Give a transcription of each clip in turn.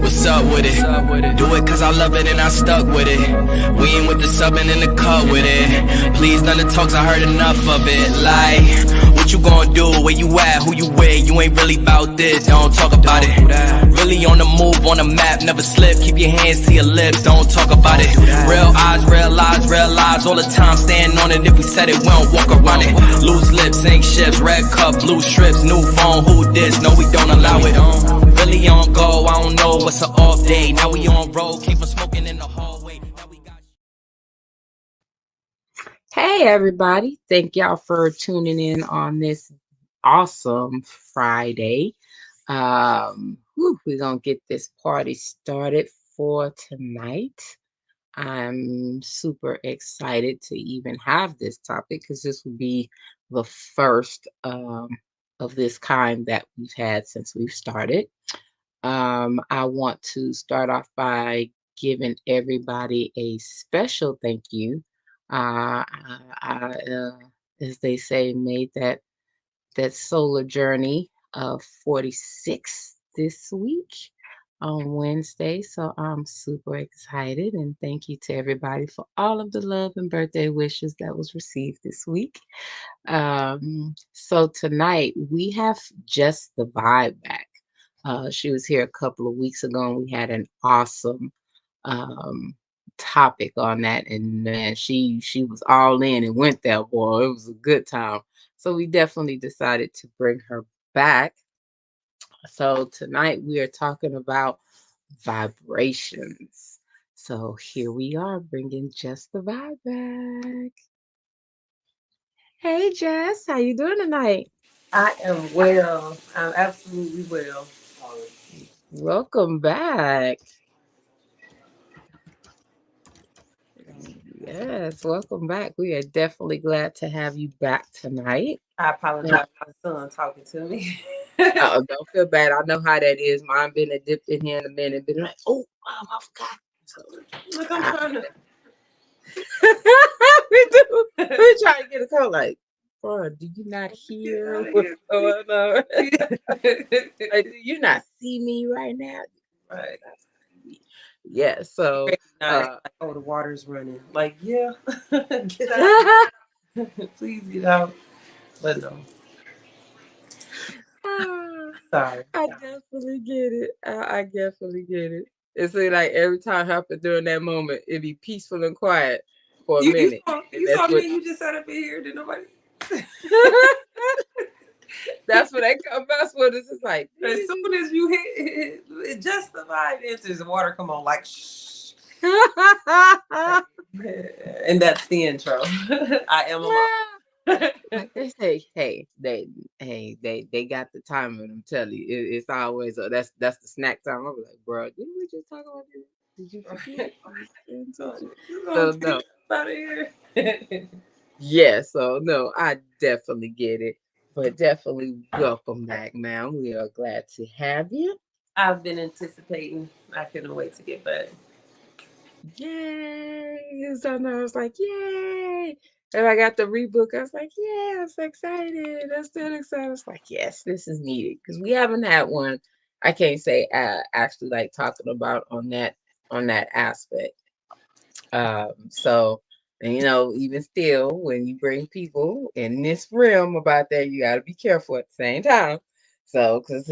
what's up with it? Do it cause I love it and I stuck with it. We ain't with the subbing in the cut with it. Please, none of the talks, I heard enough of it. Like, what you gonna do? Where you at? Who you with? You ain't really about this, don't talk about it. Really on the move, on the map, never slip. Keep your hands to your lips, don't talk about it. Real eyes, real lies all the time. Stand on it, if we said it, we don't walk around it. Loose lips, sink ships, red cup, blue strips, new phone, who this? No, we don't allow it. Really on go, I don't know what's an off day. Now we on road, came from smoking in the hallway. Now we got... Hey everybody, thank y'all for tuning in on this awesome Friday. We're gonna get this party started for tonight. I'm super excited to even have this topic because this will be the first of this kind that we've had since we've started. I want to start off by giving everybody a special thank you. As they say, made that solar journey of 46 this week on Wednesday. So I'm super excited and thank you to everybody for all of the love and birthday wishes that was received this week. So tonight we have Just the Vibe back. She was here a couple of weeks ago and we had an awesome um topic on that, and man, she was all in and went there, boy. It was a good time. So we definitely decided to bring her back. So tonight we are talking about vibrations. So here we are bringing Just the Vibe back. Hey Jess, how you doing tonight? I am well. I'm absolutely well. Welcome back. Yes, welcome back. We are definitely glad to have you back tonight. I apologize for my son talking to me. Oh, don't feel bad. I know how that is. Mine been a dipped in here in a minute, been like, oh, mom, I forgot. So, Look, I'm trying to. we do. We try to get a call like, bro, do you not hear what's going on? Like, do you not see me right now? Right. Yeah. So, Recognize, like, oh, the water's running. Like, yeah, get out. Please get out. But no, sorry. I definitely get it. I definitely get it. It seems like every time happen during that moment, it'd be peaceful and quiet for a You minute. saw, And you saw me and you just sat up in here. Did nobody? that's what they come best with. It's just like As soon as you hit just the vibe enters, the water come on like shh. And that's the intro. I am a mom. like they say, they got the timing. I'm telling you, it's always that's the snack time. I'm like, bro, didn't we just talk about this? Did you forget? So no, Out of here. yeah, so no, I definitely get it. But definitely welcome back, ma'am. We are glad to have you. I've been anticipating. I couldn't wait to get back. Yay! So I was like, yay! And I got the rebook. I was like, yeah, I'm so excited. I'm still excited. I was like, yes, this is needed because we haven't had one. I can't say actually like talking about on that aspect. So and even still, when you bring people in this realm about that, you got to be careful at the same time. So because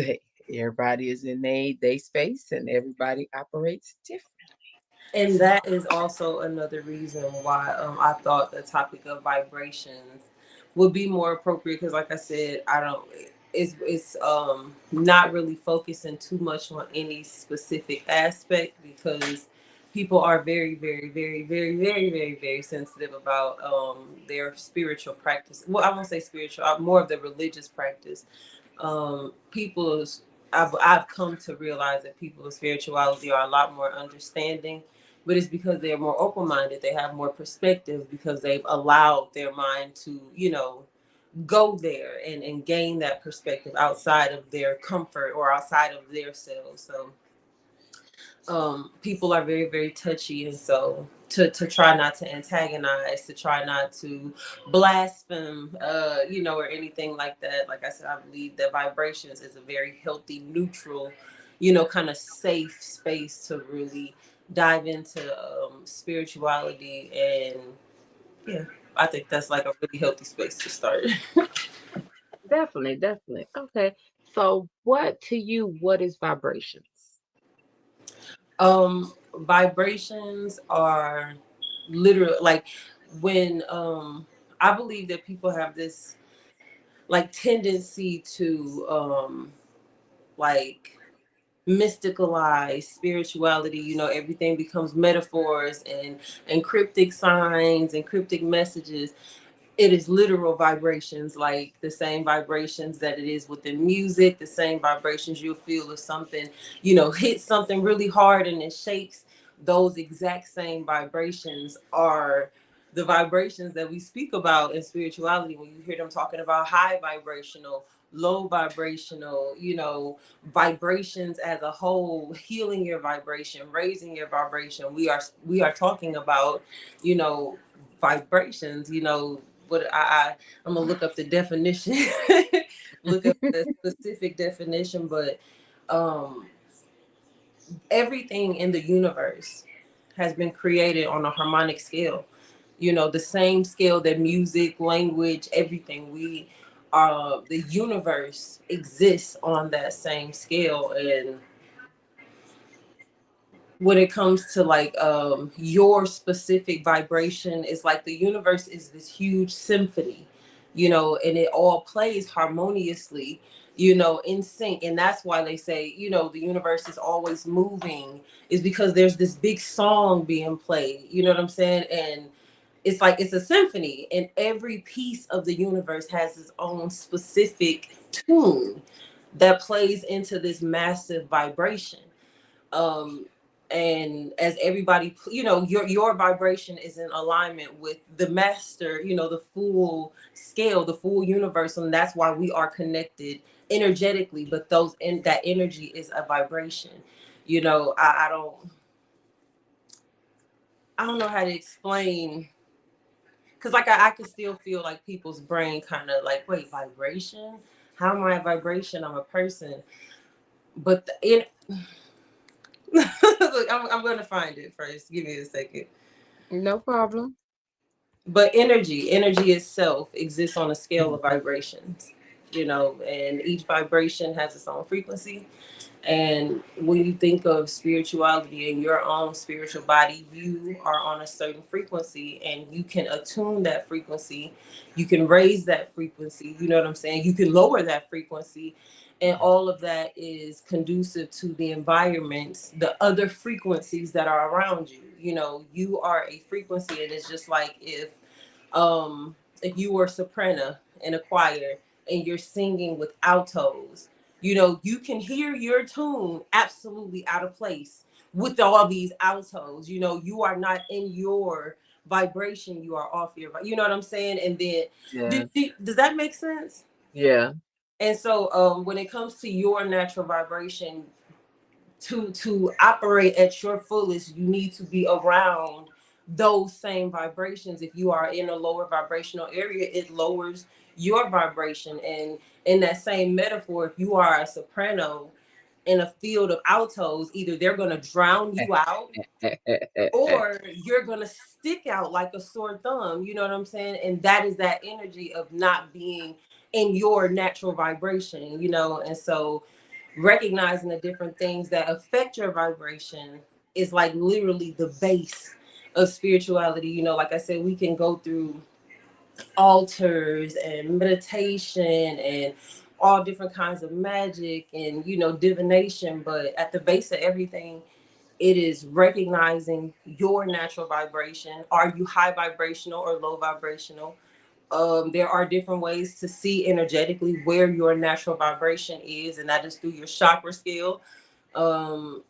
everybody is in they space and everybody operates different. And that is also another reason why I thought the topic of vibrations would be more appropriate because, like I said, I don't. It's not really focusing too much on any specific aspect because people are very, very, very, very, very, very, very sensitive about their spiritual practice. Well, I won't say spiritual, more of the religious practice. People's I've come to realize that people's spirituality are a lot more understanding, but it's because they're more open-minded. They have more perspective because they've allowed their mind to go there and gain that perspective outside of their comfort or outside of their selves. So people are very, very touchy, and so to try not to antagonize, to try not to blaspheme, or anything like that. Like I said, I believe that vibrations is a very healthy, neutral, kind of safe space to really dive into spirituality. And yeah, I think that's like a really healthy space to start. Definitely, definitely. Okay. So what to you, what is vibrations? Vibrations are literally like when I believe that people have this like tendency to like mysticalize spirituality. Everything becomes metaphors and cryptic signs and cryptic messages. It is literal vibrations, like the same vibrations that it is within music, the same vibrations you'll feel if something, hits something really hard and it shakes. Those exact same vibrations are the vibrations that we speak about in spirituality when you hear them talking about high vibrational, low vibrational, vibrations as a whole, healing your vibration, raising your vibration. We are talking about, you know vibrations. What I'm gonna look up the definition, look up the specific definition, but um, everything in the universe has been created on a harmonic scale. The same scale that music, language, everything the universe exists on that same scale. And when it comes to like your specific vibration, is like the universe is this huge symphony, and it all plays harmoniously, in sync. And that's why they say, the universe is always moving, is because there's this big song being played, you know what I'm saying? And it's like it's a symphony, and every piece of the universe has its own specific tune that plays into this massive vibration. um and as everybody, your vibration is in alignment with the master, the full scale, the full universe. And that's why we are connected energetically. But that energy is a vibration. I don't know how to explain, because like I can still feel like people's brain kind of like, wait, vibration, how am I a vibration? I'm a person. But look, I'm gonna find it first. Give me a second. No problem. But energy itself exists on a scale of vibrations, and each vibration has its own frequency. And when you think of spirituality and your own spiritual body, you are on a certain frequency, and you can attune that frequency. You can raise that frequency. You know what I'm saying? You can lower that frequency. And all of that is conducive to the environments, the other frequencies that are around you. You are a frequency, and it's just like if you were soprano in a choir and you're singing with altos, you can hear your tune absolutely out of place with all these altos. You are not in your vibration, you are off your, you know what I'm saying? And then, Yes. does that make sense? Yeah. And so when it comes to your natural vibration, to operate at your fullest, you need to be around those same vibrations. If you are in a lower vibrational area, it lowers your vibration. And in that same metaphor, if you are a soprano in a field of altos, either they're going to drown you out, or you're going to stick out like a sore thumb. You know what I'm saying? And that is that energy of not being in your natural vibration. And so recognizing the different things that affect your vibration is like literally the base of spirituality. Like I said, we can go through altars and meditation and all different kinds of magic and divination, but at the base of everything, it is recognizing your natural vibration. Are you high vibrational or low vibrational? There are different ways to see energetically where your natural vibration is, and that is through your chakra scale. Um,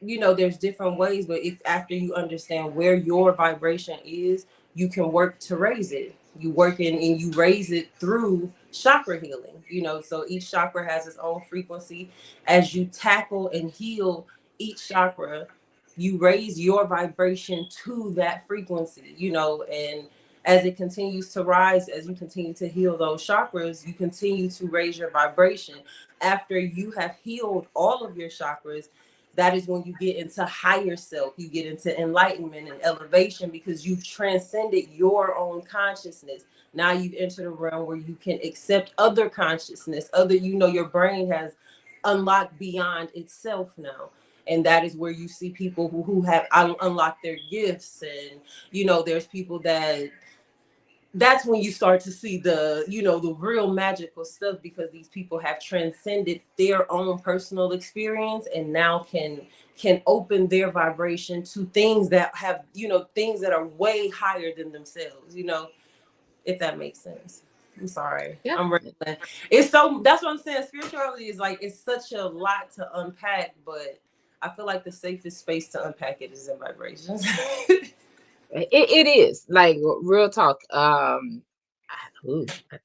there's different ways, but if after you understand where your vibration is, you can work to raise it. You work in and you raise it through chakra healing. So each chakra has its own frequency. As you tackle and heal each chakra, you raise your vibration to that frequency. And as it continues to rise, as you continue to heal those chakras, you continue to raise your vibration. After you have healed all of your chakras, that is when you get into higher self, you get into enlightenment and elevation, because you've transcended your own consciousness. Now you've entered a realm where you can accept other consciousness, other, your brain has unlocked beyond itself now. And that is where you see people who have unlocked their gifts. And there's people that's when you start to see the real magical stuff, because these people have transcended their own personal experience and now can open their vibration to things that have, things that are way higher than themselves, if that makes sense. I'm sorry, Yeah. I'm rambling. It's so, that's what I'm saying, spirituality is like, it's such a lot to unpack, but I feel like the safest space to unpack it is in vibrations. It is like real talk. I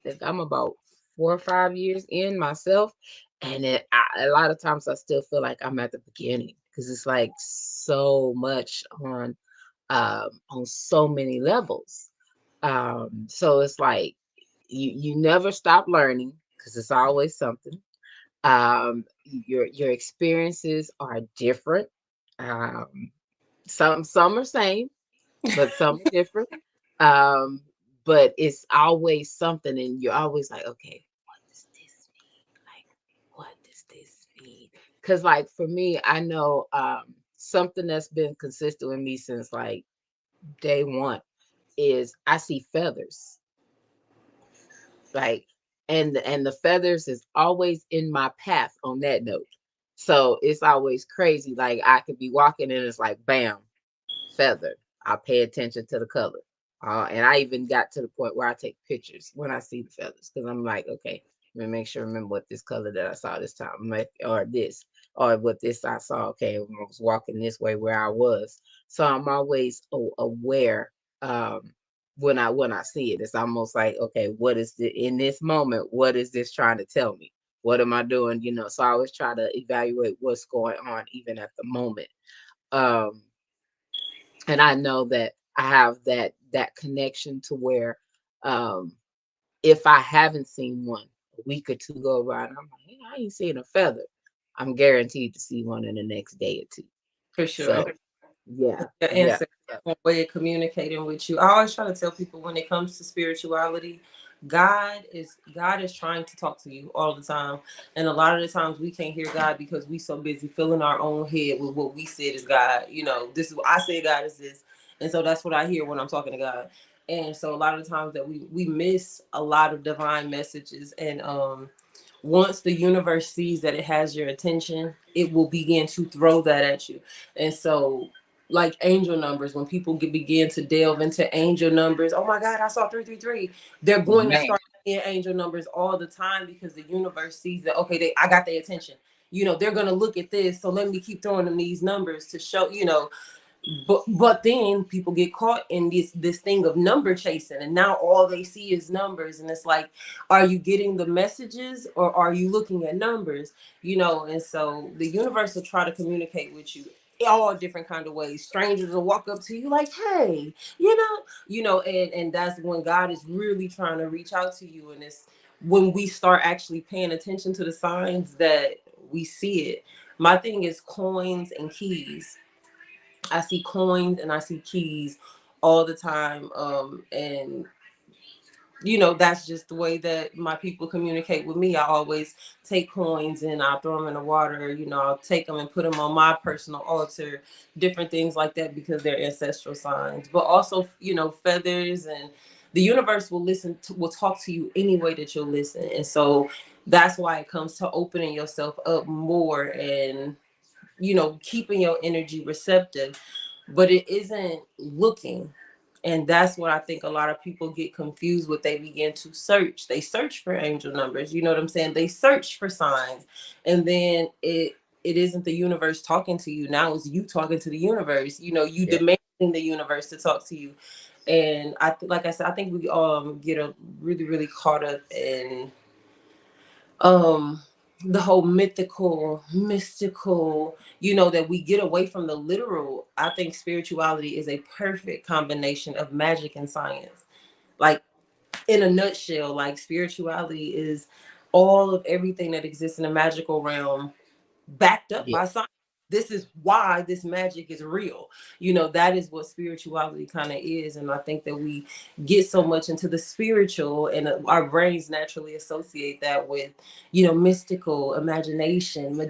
think I'm about 4 or 5 years in myself, and a lot of times I still feel like I'm at the beginning because it's like so much on so many levels. So it's like you never stop learning because it's always something. Your experiences are different. Um, some are same, but some are different. Um, but it's always something, and you're always like, okay, what does this mean? Like, what does this mean? Because, like, for me, I know something that's been consistent with me since like day one is I see feathers, like, and the feathers is always in my path on that note. So it's always crazy. Like I could be walking and it's like, bam, feather. I pay attention to the color. And I even got to the point where I take pictures when I see the feathers because I'm like, okay, let me make sure remember what this color that I saw this time, or this, or what this I saw. Okay, when I was walking this way where I was, so I'm always aware. When I see it, it's almost like, okay, what is the in this moment? What is this trying to tell me? What am I doing? So I always try to evaluate what's going on, even at the moment. Um, and I know that I have that connection to where um if I haven't seen one, a week or two go by and I'm like, hey, I ain't seeing a feather. I'm guaranteed to see one in the next day or two. For sure. So yeah, Your yeah, ancestors yeah. way of communicating with you. I always try to tell people, when it comes to spirituality, God is trying to talk to you all the time. And a lot of the times we can't hear God because we so busy filling our own head with what we said is God. This is what I say God is this. And so that's what I hear when I'm talking to God. And so a lot of the times that we miss a lot of divine messages. And once the universe sees that it has your attention, it will begin to throw that at you. And so, like angel numbers, when people begin to delve into angel numbers, oh my God, I saw 333. They're going to Man, start seeing angel numbers all the time because the universe sees that, okay, I got their attention. They're going to look at this. So let me keep throwing them these numbers to show, but then people get caught in this thing of number chasing, and now all they see is numbers, and it's like, are you getting the messages or are you looking at numbers? And so the universe will try to communicate with you all different kind of ways. Strangers will walk up to you like, hey, and that's when God is really trying to reach out to you. And it's when we start actually paying attention to the signs that we see it. My thing is coins and keys. I see coins and I see keys all the time. And that's just the way that my people communicate with me. I always take coins and I'll throw them in the water. I'll take them and put them on my personal altar, different things like that, because they're ancestral signs. But also, feathers, and the universe will talk to you any way that you'll listen. And so that's why it comes to opening yourself up more and keeping your energy receptive, but it isn't looking. And that's what I think a lot of people get confused with. They begin to search. They search for angel numbers. You know what I'm saying? They search for signs. And then it isn't the universe talking to you. Now it's you talking to the universe. You yeah. demanding the universe to talk to you. And like I said, I think we get a really, really caught up in um the whole mystical, that we get away from the literal. I think spirituality is a perfect combination of magic and science. Like, in a nutshell, like spirituality is all of everything that exists in the magical realm backed up Yeah. by science. This is why this magic is real. That is what spirituality kind of is. And I think that we get so much into the spiritual, and our brains naturally associate that with, mystical, imagination,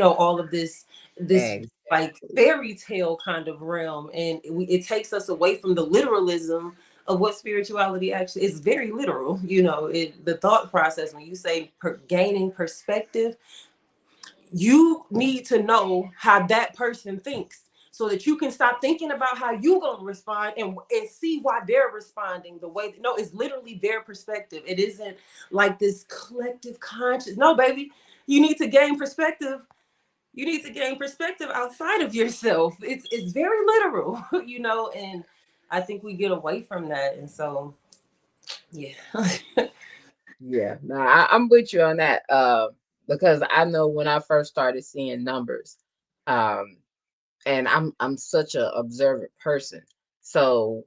all of this like Exactly. fairy tale kind of realm. And it takes us away from the literalism of what spirituality actually is. Very literal. The thought process when you say gaining perspective, you need to know how that person thinks so that you can stop thinking about how you gonna respond, and see why they're responding the way no, it's literally their perspective. It isn't like this collective conscious. No, baby, you need to gain perspective. You need to gain perspective outside of yourself. It's very literal, and I think we get away from that. And so, yeah. Yeah, no, I'm with you on that. Because I know when I first started seeing numbers, um, and I'm such a observant person. So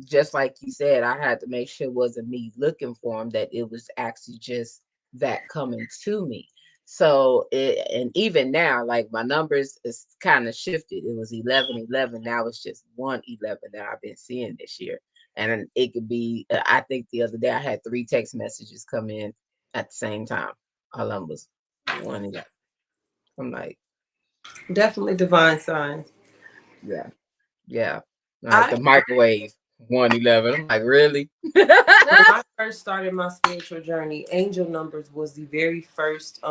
just like you said, I had to make sure it wasn't me looking for them, that it was actually just that coming to me. So and even now, like my numbers is kind of shifted. It was 1111. Now it's just 111 that I've been seeing this year. And it could be, I think the other day I had 3 text messages come in at the same time. All of them was 111. I'm like, Definitely divine signs. yeah, yeah. Like I the microwave 111. I'm like, really? When I first started my spiritual journey, angel numbers was the very first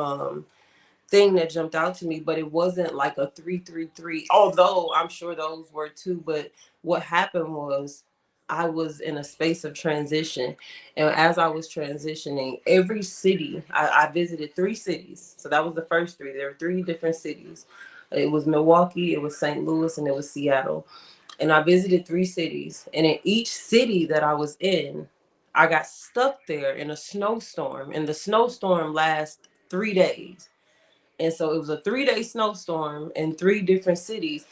thing that jumped out to me, but it wasn't like a 333, although I'm sure those were too. But what happened was I was in a space of transition. And as I was transitioning, every city, I visited 3 cities. So that was the first three. There were 3 different cities. It was Milwaukee, it was St. Louis, and it was Seattle. And I visited 3 cities. And in each city that I was in, I got stuck there in a snowstorm. And the snowstorm lasted 3 days. And so it was a 3-day snowstorm in 3 different cities.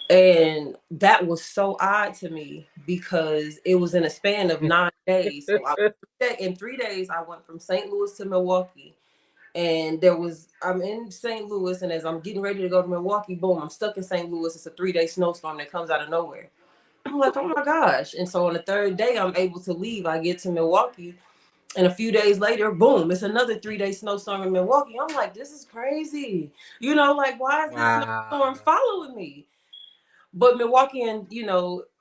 And that was so odd to me because it was in a span of 9 days. So in 3 days, I went from St. Louis to Milwaukee. And I'm in St. Louis, and as I'm getting ready to go to Milwaukee, boom, I'm stuck in St. Louis. It's a 3-day snowstorm that comes out of nowhere. I'm like, oh my gosh. And so on the third day, I'm able to leave. I get to Milwaukee, and a few days later, boom, it's another 3-day snowstorm in Milwaukee. I'm like, this is crazy. Like, why is this snowstorm Wow. following me? But Milwaukee and,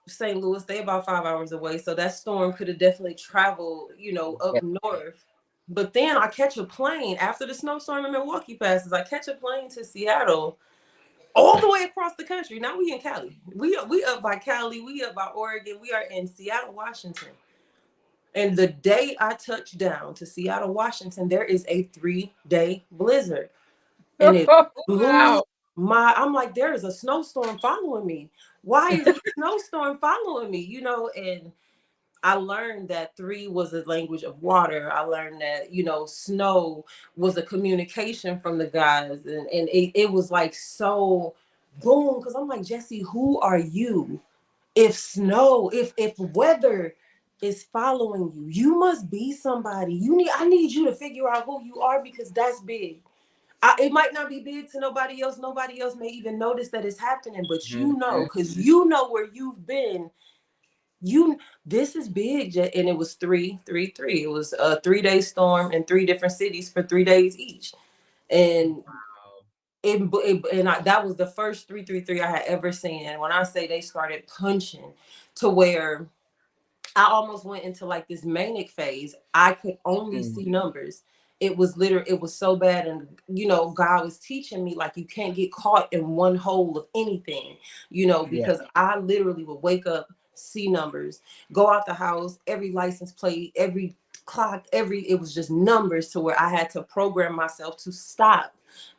St. Louis, they about 5 hours away. So that storm could have definitely traveled, up north. But then I catch a plane after the snowstorm in Milwaukee passes. I catch a plane to Seattle, all the way across the country. Now we in Cali. We up by Cali. We up by Oregon. We are in Seattle, Washington. And the day I touched down to Seattle, Washington, there is a 3-day blizzard. And it blew Wow. I'm like, there is a snowstorm following me. Why is the snowstorm following me? And I learned that 3 was a language of water. I learned that, snow was a communication from the gods. And it was like so boom. Cause I'm like, Jesse, who are you? If weather is following you, you must be somebody. I need you to figure out who you are, because that's big. It might not be big to nobody else. Nobody else may even notice that it's happening, but Mhm. because you know where you've been. This is big. And it was 3 3 3. It was a 3-day storm in 3 different cities for 3 days each. And Wow. that was the first 3 3 3 I had ever seen. And when I say they started punching to where I almost went into like this manic phase. I could only see Mm. numbers. It was so bad. And, God was teaching me, like, you can't get caught in one hole of anything, Yeah. because I literally would wake up, see numbers, go out the house, every license plate, every clock, it was just numbers, to where I had to program myself to stop.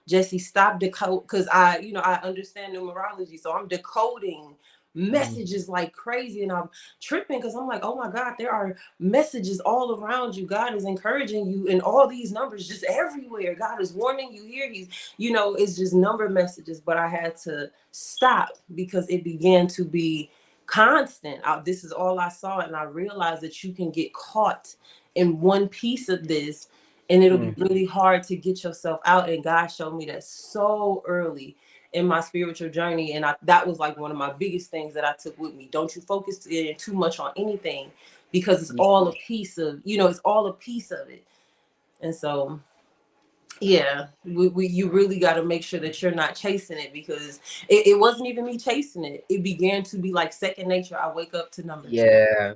Jesse, stop decode, because I understand numerology. So I'm decoding Mm. messages like crazy, and I'm tripping because I'm like, oh my God, there are messages all around you. God is encouraging you, and all these numbers just everywhere. God is warning you here. It's just number messages. But I had to stop because it began to be constant. This is all I saw, and I realized that you can get caught in one piece of this, and it'll be Mm. really hard to get yourself out. And God showed me that so early in my spiritual journey, and that was like one of my biggest things that I took with me. Don't you focus in too much on anything, because it's Yeah, all a piece of, it's all a piece of it. And so yeah, you really got to make sure that you're not chasing it, because it wasn't even me chasing it. It began to be like second nature. I wake up to number two, yeah,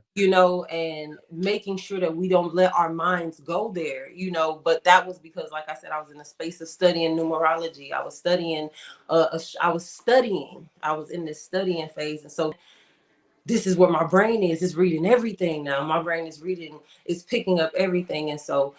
and making sure that we don't let our minds go there, but that was because, like I said, I was in a space of studying numerology. I was studying, I was in this studying phase. And so this is where my brain is. It's reading everything now. My brain is reading, it's picking up everything. And so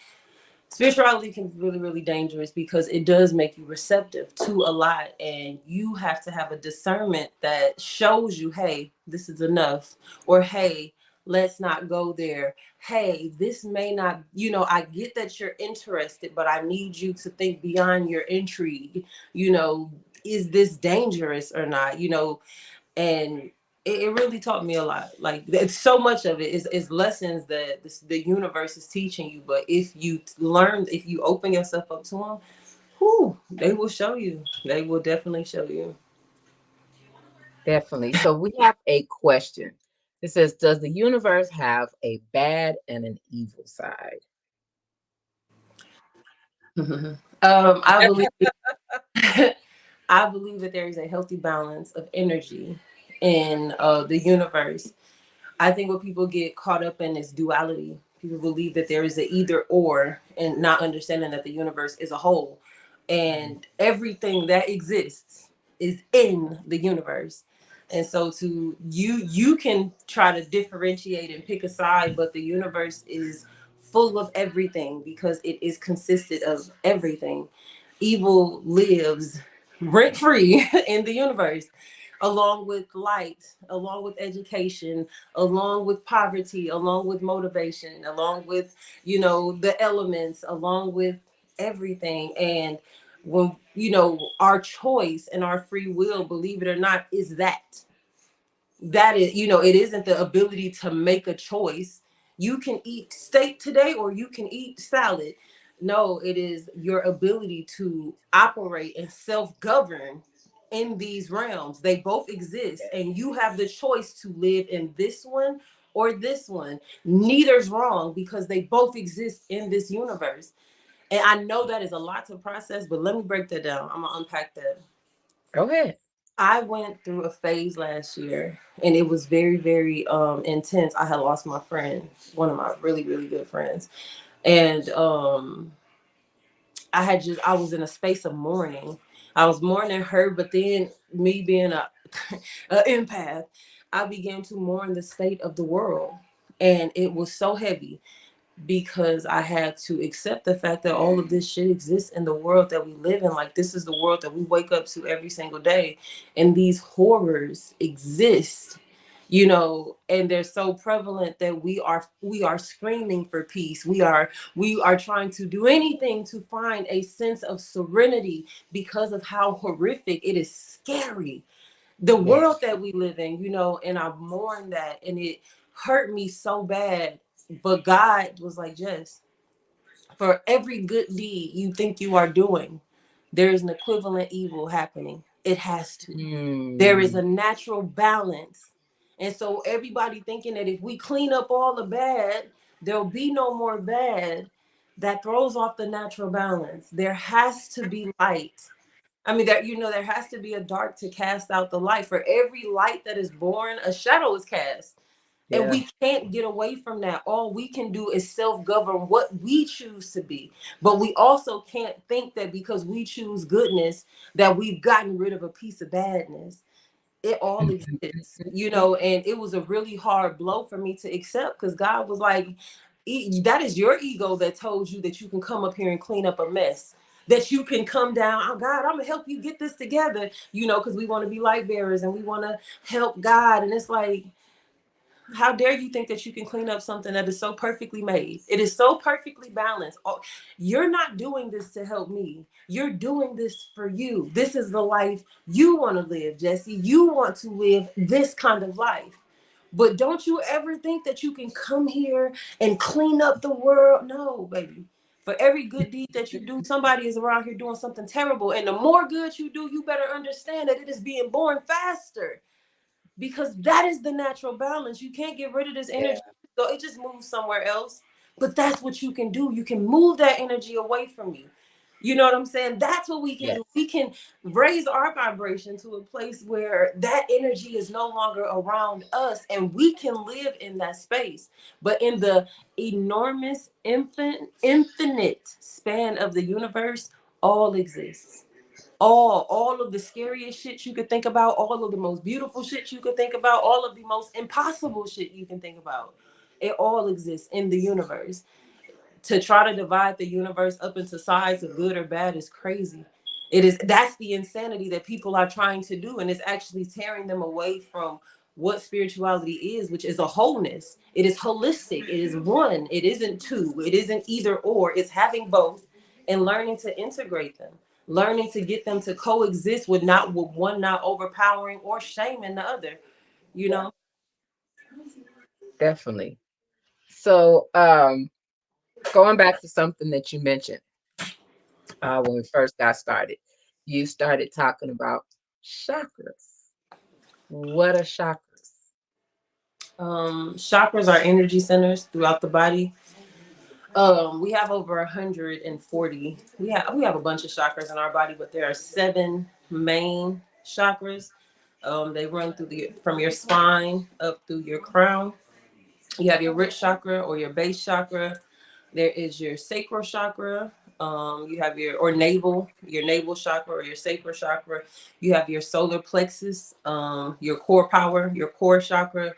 spirituality can be really, really dangerous, because it does make you receptive to a lot, and you have to have a discernment that shows you, hey, this is enough, or hey, let's not go there. Hey, this may not, I get that you're interested, but I need you to think beyond your intrigue. Is this dangerous or not? And it really taught me a lot. Like, so much of it is lessons that the universe is teaching you. But if you open yourself up to them, they will show you. They will definitely show you. definitely. So we have a question. It says, does the universe have a bad and an evil side? I believe I believe that there is a healthy balance of energy in the universe. I think what people get caught up in is duality. People believe that there is a either or, and not understanding that the universe is a whole, and everything that exists is in the universe. And so to you can try to differentiate and pick a side, but the universe is full of everything, because it is consisted of everything. Evil lives rent free in the universe, along with light, along with education, along with poverty, along with motivation, along with, the elements, along with everything. And when, our choice and our free will, believe it or not, is that is, it isn't the ability to make a choice. You can eat steak today, or you can eat salad. No, it is your ability to operate and self-govern in these realms. They both exist, and you have the choice to live in this one or this one. Neither's wrong, because they both exist in this universe. And I know that is a lot to process, but let me break that down. I'm gonna unpack that. Go ahead. I went through a phase last year, and it was very, very intense. I had lost my friend, one of my really, really good friends. And I was in a space of mourning. I was mourning her, but then, me being a empath, I began to mourn the state of the world. And it was so heavy, because I had to accept the fact that all of this shit exists in the world that we live in. Like, this is the world that we wake up to every single day, and these horrors exist, and they're so prevalent that we are screaming for peace. We are trying to do anything to find a sense of serenity, because of how horrific it is. Scary, the Yeah. world that we live in, and I mourned that, and it hurt me so bad. But God was like, Jess, for every good deed you think you are doing, there is an equivalent evil happening. It has to. There is Mm, a natural balance. And so everybody thinking that if we clean up all the bad, there'll be no more bad. That throws off the natural balance. There has to be light. I mean, there has to be a dark to cast out the light. For every light that is born, a shadow is cast. And yeah. we can't get away from that. All we can do is self-govern what we choose to be. But we also can't think that because we choose goodness, that we've gotten rid of a piece of badness. It all exists, and it was a really hard blow for me to accept, because God was like, that is your ego that told you that you can come up here and clean up a mess. That you can come down, oh God, I'm gonna help you get this together, because we want to be light bearers and we want to help God. And it's like, how dare you think that you can clean up something that is so perfectly made? It is so perfectly balanced. Oh, you're not doing this to help me. You're doing this for you. This is the life you want to live, Jesse. You want to live this kind of life. But don't you ever think that you can come here and clean up the world. No, baby. For every good deed that you do, somebody is around here doing something terrible. And the more good you do, you better understand that it is being born faster, because that is the natural balance. You can't get rid of this Yeah. energy, so it just moves somewhere else. But that's what you can do. You can move that energy away from you. You know what I'm saying? That's what we can Yes. do. We can raise our vibration to a place where that energy is no longer around us and we can live in that space. But in the enormous, infinite span of the universe, all exists. All of the scariest shit you could think about, all of the most beautiful shit you could think about, all of the most impossible shit you can think about, it all exists in the universe. To try to divide the universe up into sides of good or bad is crazy. It is, that's the insanity that people are trying to do, and it's actually tearing them away from what spirituality is, which is a wholeness. It is holistic, it is one, it isn't two, it isn't either or, it's having both and learning to integrate them, learning to get them to coexist with not, with one not overpowering or shaming the other, you Yeah. know. Definitely. So, going back to something that you mentioned when we first got started, you started talking about chakras. What are chakras? Chakras are energy centers throughout the body. We have over 140. We have a bunch of chakras in our body, but there are seven main chakras. They run through the from your spine up through your crown. You have your root chakra or your base chakra. There is your sacral chakra. You have your navel chakra or your sacral chakra. You have your solar plexus, your core power, your core chakra.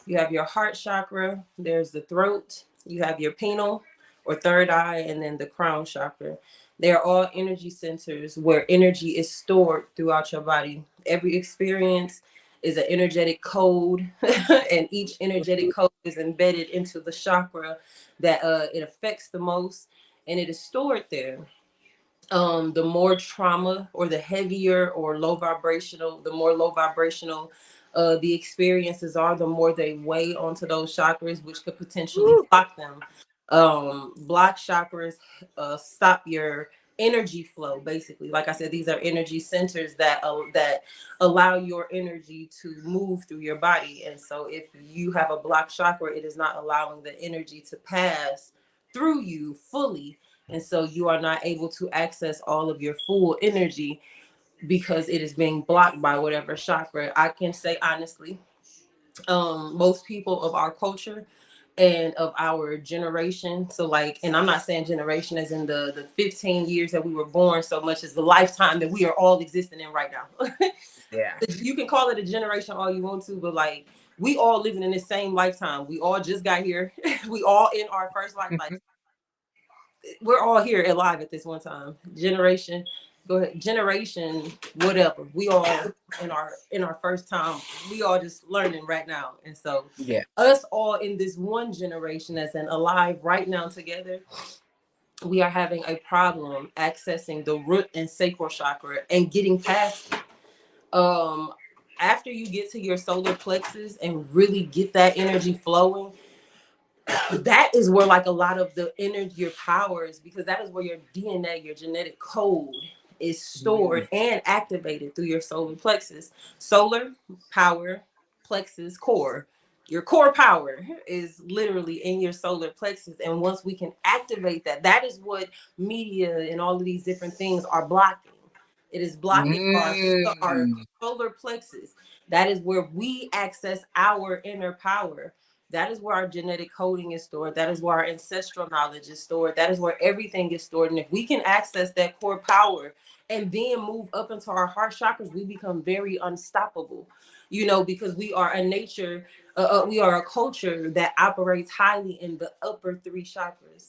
You have your heart chakra. There's the throat. You have your pineal or third eye, and then the crown chakra. They are all energy centers where energy is stored throughout your body. Every experience is an energetic code, and each energetic code is embedded into the chakra that it affects the most, and it is stored there. The more trauma or the heavier or low vibrational, the more low vibrational the experiences are, the more they weigh onto those chakras, which could potentially Woo. block them. Block chakras stop your energy flow. Basically, like I said, these are energy centers that allow your energy to move through your body. And so, if you have a blocked chakra, it is not allowing the energy to pass through you fully, and so you are not able to access all of your full energy because it is being blocked by whatever chakra. I can say honestly, most people of our culture and of our generation, so like, and I'm not saying generation as in the 15 years that we were born, so much as the lifetime that we are all existing in right now. Yeah. You can call it a generation all you want to, but like, we all living in the same lifetime. We all just got here. We all in our first life. Like, we're all here alive at this one time. Generation, go ahead. Generation, whatever. We all in our first time. We all just learning right now, and so Yeah. us all in this one generation that's in alive right now together, we are having a problem accessing the root and sacral chakra and getting past it. After you get to your solar plexus and really get that energy flowing, that is where like a lot of the energy, your powers, because that is where your DNA, your genetic code is stored Mm. and activated through your solar plexus. Solar power, plexus, core. Your core power is literally in your solar plexus. And once we can activate that, that is what media and all of these different things are blocking. It is blocking our Mm. solar plexus. That is where we access our inner power. That is where our genetic coding is stored. That is where our ancestral knowledge is stored. That is where everything is stored. And if we can access that core power and then move up into our heart chakras, we become very unstoppable. Because we are a nature, we are a culture that operates highly in the upper three chakras.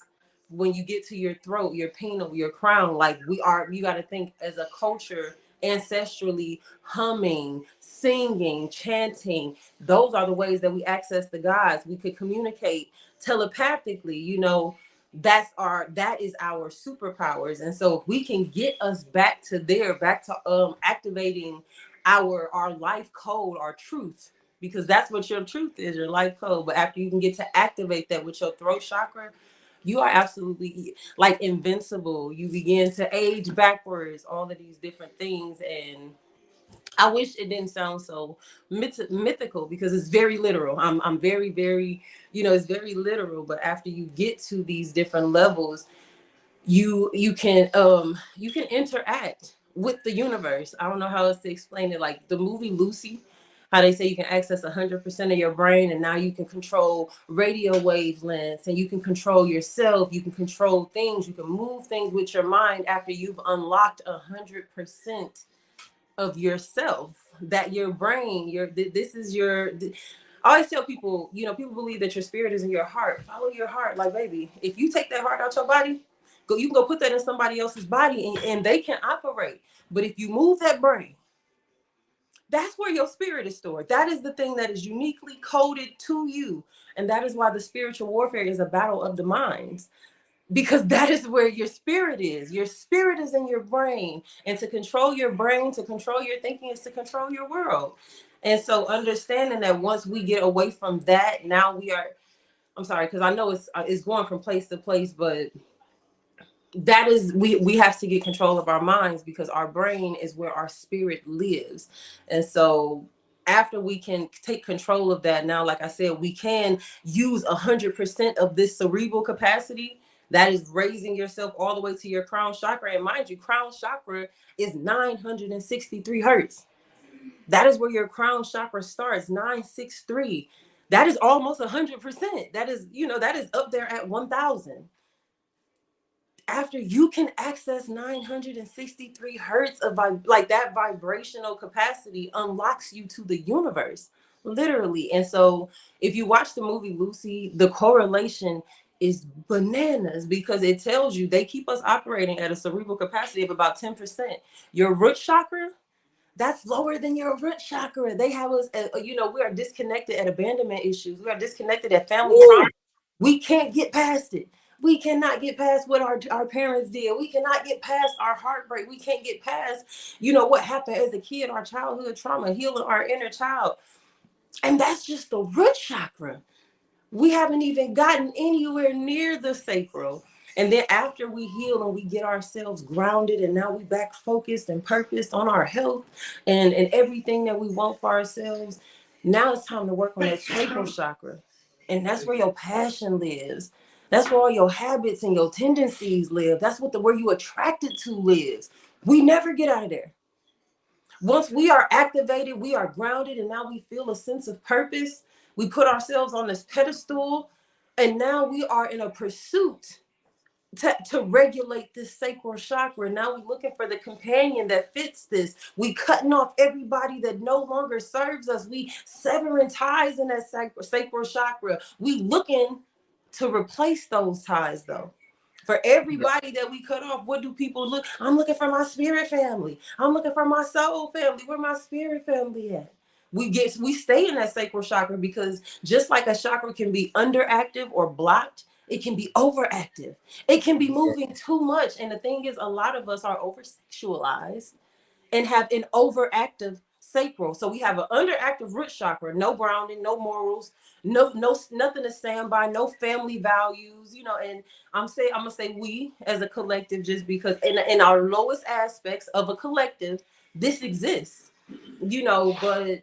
When you get to your throat, your pineal, your crown, like you got to think as a culture ancestrally humming, singing, chanting. Those are the ways that we access the gods. We could communicate telepathically. That is our superpowers. And so if we can get us back to activating our life code, our truth, because that's what your truth is, your life code. But after you can get to activate that with your throat chakra, you are absolutely like invincible. You begin to age backwards, all of these different things. And I wish it didn't sound so mythical, because it's very literal. I'm very, very, it's very literal. But after you get to these different levels, you can interact with the universe. I don't know how else to explain it. Like the movie Lucy, how they say you can access 100% of your brain, and now you can control radio wavelengths, and you can control yourself, you can control things, you can move things with your mind after you've unlocked 100% of yourself. That your brain, this is your, I always tell people, people believe that your spirit is in your heart. Follow your heart. Like, baby, if you take that heart out your body, you can go put that in somebody else's body, and they can operate. But if you move that brain, that's where your spirit is stored. That is the thing that is uniquely coded to you. And that is why the spiritual warfare is a battle of the minds, because that is where your spirit is. Your spirit is in your brain. And to control your brain, to control your thinking, is to control your world. And so understanding that once we get away from that, now we are, I'm sorry, because I know it's going from place to place, but that is, we have to get control of our minds, because our brain is where our spirit lives. And so after we can take control of that, now, like I said, we can use 100% of this cerebral capacity that is raising yourself all the way to your crown chakra. And mind you, crown chakra is 963 hertz. That is where your crown chakra starts, 963. That is almost 100%. That is, that is up there at 1000. After you can access 963 hertz of like that vibrational capacity unlocks you to the universe, literally. And so if you watch the movie Lucy, the correlation is bananas, because it tells you they keep us operating at a cerebral capacity of about 10%. Your root chakra, that's lower than your root chakra. They have us, we are disconnected at abandonment issues. We are disconnected at family trauma. We can't get past it. We cannot get past what our parents did. We cannot get past our heartbreak. We can't get past, what happened as a kid, our childhood trauma, healing our inner child. And that's just the root chakra. We haven't even gotten anywhere near the sacral. And then after we heal and we get ourselves grounded, and now we back focused and purposed on our health and everything that we want for ourselves, now it's time to work on that sacral chakra. And that's where your passion lives. That's where all your habits and your tendencies live. That's where you attracted to lives. We never get out of there. Once we are activated, we are grounded, and now we feel a sense of purpose. We put ourselves on this pedestal, and now we are in a pursuit to regulate this sacral chakra. Now we're looking for the companion that fits this. We cutting off everybody that no longer serves us. We severing ties in that sacral chakra. We looking to replace those ties, though. For everybody that we cut off, what do people look? I'm looking for my spirit family. I'm looking for my soul family. Where my spirit family at? We stay in that sacral chakra, because just like a chakra can be underactive or blocked, it can be overactive. It can be moving too much. And the thing is, a lot of us are over sexualized and have an overactive sacral. So we have an underactive root chakra, no grounding, no morals, no nothing to stand by, no family values, and I'm gonna say we as a collective, just because in our lowest aspects of a collective, this exists, but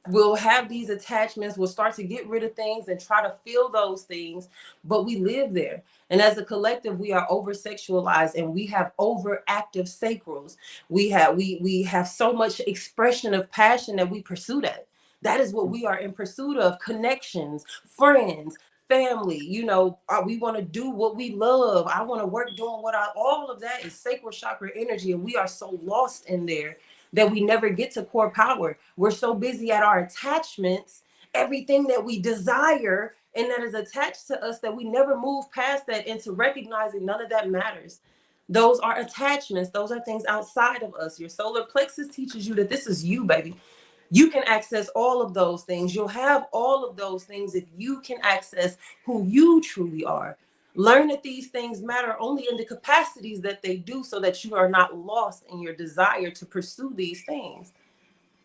we'll have these attachments. We'll start to get rid of things and try to feel those things, but we live there. And as a collective, we are over sexualized, and we have overactive sacrals. We have so much expression of passion that we pursue that. That is what we are in pursuit of: connections, friends, family. We want to do what we love. I want to work doing all of that is sacral chakra energy, and we are so lost in there that we never get to core power. We're so busy at our attachments, everything that we desire and that is attached to us, that we never move past that into recognizing none of that matters. Those are attachments. Those are things outside of us. Your solar plexus teaches you that this is you, baby. You can access all of those things. You'll have all of those things if you can access who you truly are. Learn that these things matter only in the capacities that they do, so that you are not lost in your desire to pursue these things.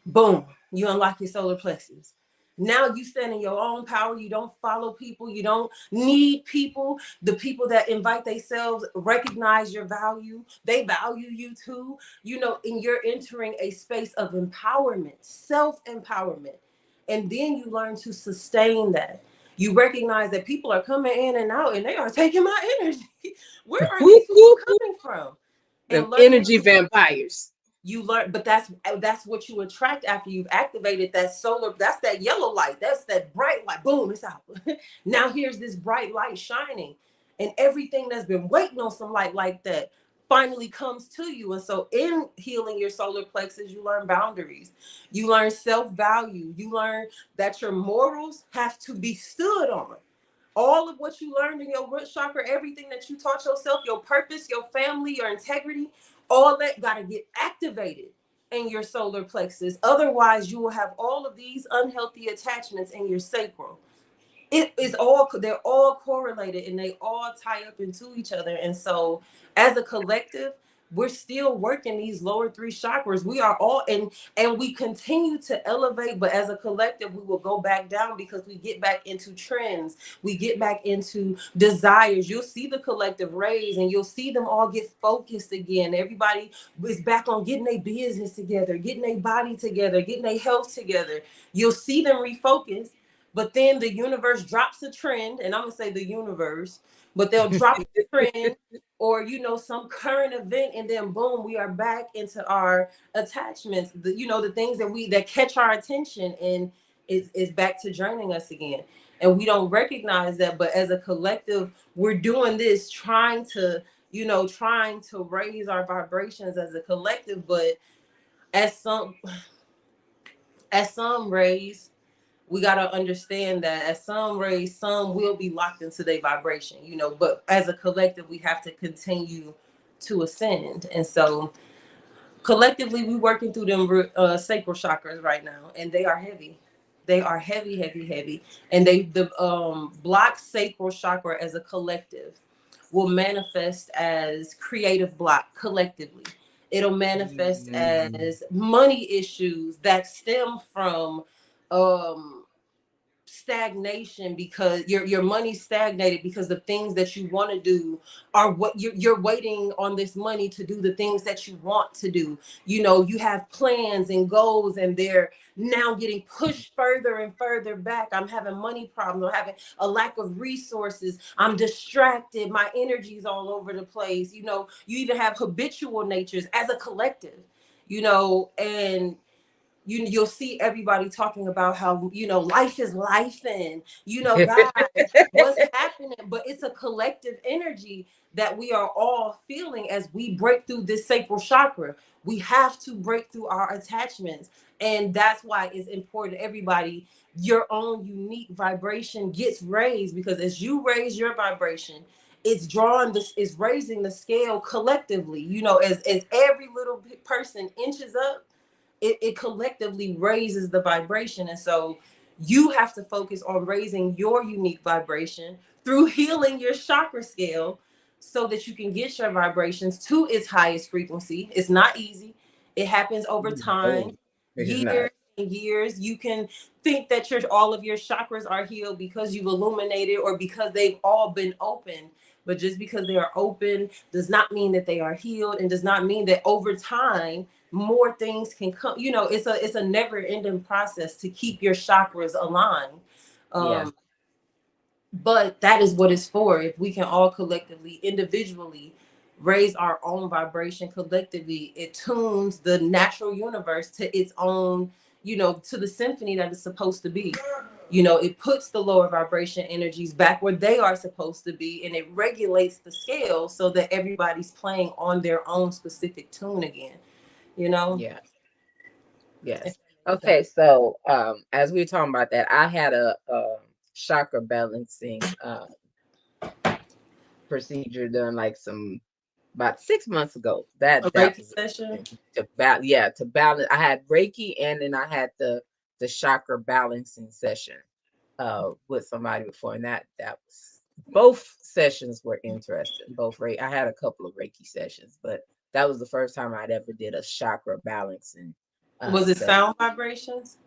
Boom, you unlock your solar plexus. Now you stand in your own power. You don't follow people. You don't need people. The people that invite themselves recognize your value. They value you too. And you're entering a space of empowerment, self empowerment. And then you learn to sustain that. You recognize that people are coming in and out and they are taking my energy. Where are these people coming from? Them And learning energy vampires. you learn, but that's what you attract after you've activated that solar. That's that yellow light. That's that bright light. Boom, it's out. Now here's this bright light shining, and everything that's been waiting on some light like that finally comes to you. And so in healing your solar plexus, you learn boundaries, you learn self-value, you learn that your morals have to be stood on. All of what you learned in your root chakra, everything that you taught yourself, your purpose, your family, your integrity, all that got to get activated in your solar plexus. Otherwise, you will have all of these unhealthy attachments in your sacral. It is all, they're all correlated and they all tie up into each other. And so as a collective, we're still working these lower three chakras. We are all and we continue to elevate, but as a collective we will go back down because we get back into trends, we get back into desires. You'll see the collective raise and you'll see them all get focused again. Everybody is back on getting their business together, getting their body together, getting their health together. You'll see them refocus. But then the universe drops a trend, and I'm gonna say the universe, but they'll drop a trend or some current event, and then boom, we are back into our attachments. The things that catch our attention, and is back to draining us again. And we don't recognize that, but as a collective, we're doing this, trying to raise our vibrations as a collective, but as some raise, we got to understand that at some raise, some will be locked into their vibration, but as a collective, we have to continue to ascend. And so collectively, we working through them sacral chakras right now, and they are heavy. They are heavy, heavy, heavy. And the block sacral chakra as a collective will manifest as creative block collectively. It'll manifest as money issues that stem from um stagnation, because your money's stagnated because the things that you want to do are what you're waiting on this money to do the things that you want to do. You have plans and goals and they're now getting pushed further and further back. I'm having money problems, I'm having a lack of resources, I'm distracted, my energy's all over the place. You even have habitual natures as a collective, and you'll see everybody talking about how life is life, and God, what's happening. But it's a collective energy that we are all feeling as we break through this sacral chakra. We have to break through our attachments, and that's why it's important. Everybody, your own unique vibration gets raised, because as you raise your vibration, it's drawing this, is raising the scale collectively. As every little person inches up, it collectively raises the vibration. And so you have to focus on raising your unique vibration through healing your chakra scale so that you can get your vibrations to its highest frequency. It's not easy. It happens over time, It is not. years and years. You can think that all of your chakras are healed because you've illuminated or because they've all been open. But just because they are open does not mean that they are healed, and does not mean that over time more things can come. It's a never ending process to keep your chakras aligned. Yeah. But that is what it's for. If we can all collectively, individually raise our own vibration collectively, it tunes the natural universe to its own, to the symphony that it's supposed to be. It puts the lower vibration energies back where they are supposed to be, and it regulates the scale so that everybody's playing on their own specific tune again. Yeah. Yes. Okay. So, as we were talking about that, I had a chakra balancing procedure done like about 6 months ago. A That Reiki was session. to balance. I had Reiki, and then I had the chakra balancing session with somebody before, and that was, both sessions were interesting. I had a couple of Reiki sessions, but that was the first time I'd ever did a chakra balancing Was it So sound vibrations?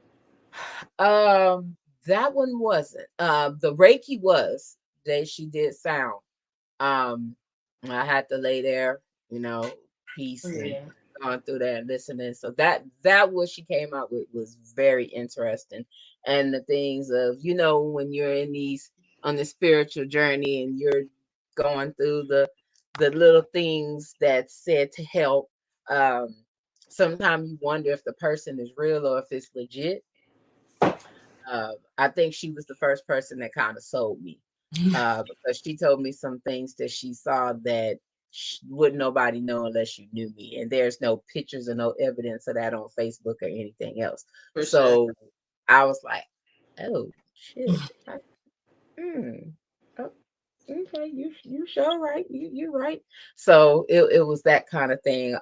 um that one wasn't. The Reiki was, that she did sound. Um, I had to lay there, you know, peace and Yeah, going through that and listening. So that what she came out with was very interesting. And the things of, when you're in these on the spiritual journey and you're going through the little things that's said to help. Um, Sometimes you wonder if the person is real or if it's legit. I think she was the first person that kind of sold me, because she told me some things that she saw that wouldn't nobody know unless you knew me. And there's no pictures or no evidence of that on Facebook or anything else. for sure. So I was like, oh shit. Hmm. Oh, okay, you sure right. You right. So it was that kind of thing.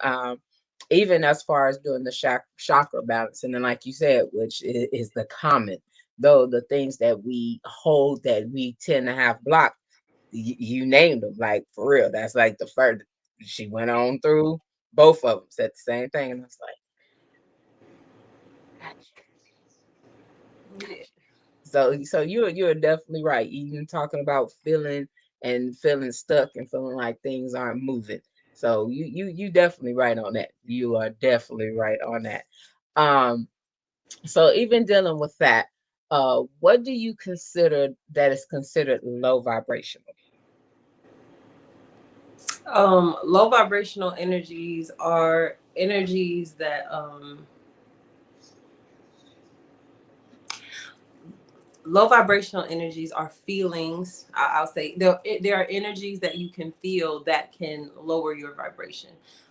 Even as far as doing the chakra balance, and then like you said, which is the common, though the things that we hold that we tend to have blocked, you named them, like for real. That's like the first. She went on through both of them, said the same thing, and I was like, gotcha. Yeah. So you're definitely right. Even talking about feeling stuck and feeling like things aren't moving. So you definitely right on that. You are definitely right on that. Um, so even dealing with that, what do you consider that is considered low vibrational? Low vibrational energies are energies that low vibrational energies are feelings. I'll say there are energies that you can feel that can lower your vibration.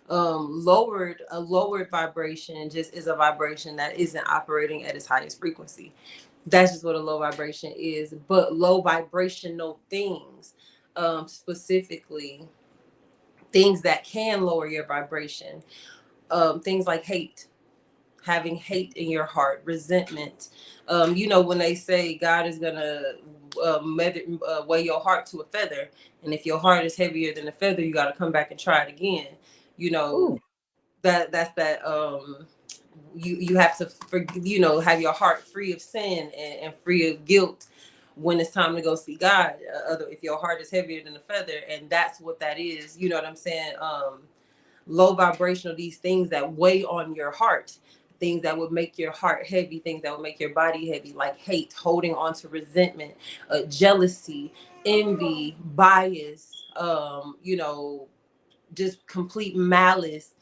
A lowered vibration just is a vibration that isn't operating at its highest frequency. That's just what a low vibration is. But low vibrational things, specifically things that can lower your vibration, things like hate, having hate in your heart, resentment. When they say God is gonna weigh your heart to a feather, and if your heart is heavier than a feather, you got to come back and try it again. You know Ooh, that's that. You have to have your heart free of sin and free of guilt when it's time to go see God. Other if your heart is heavier than a feather, and that's what that is. You know what I'm saying? Low vibrational, these things that weigh on your heart, things that would make your heart heavy, things that would make your body heavy, like hate, holding on to resentment, jealousy, envy, bias, just complete malice.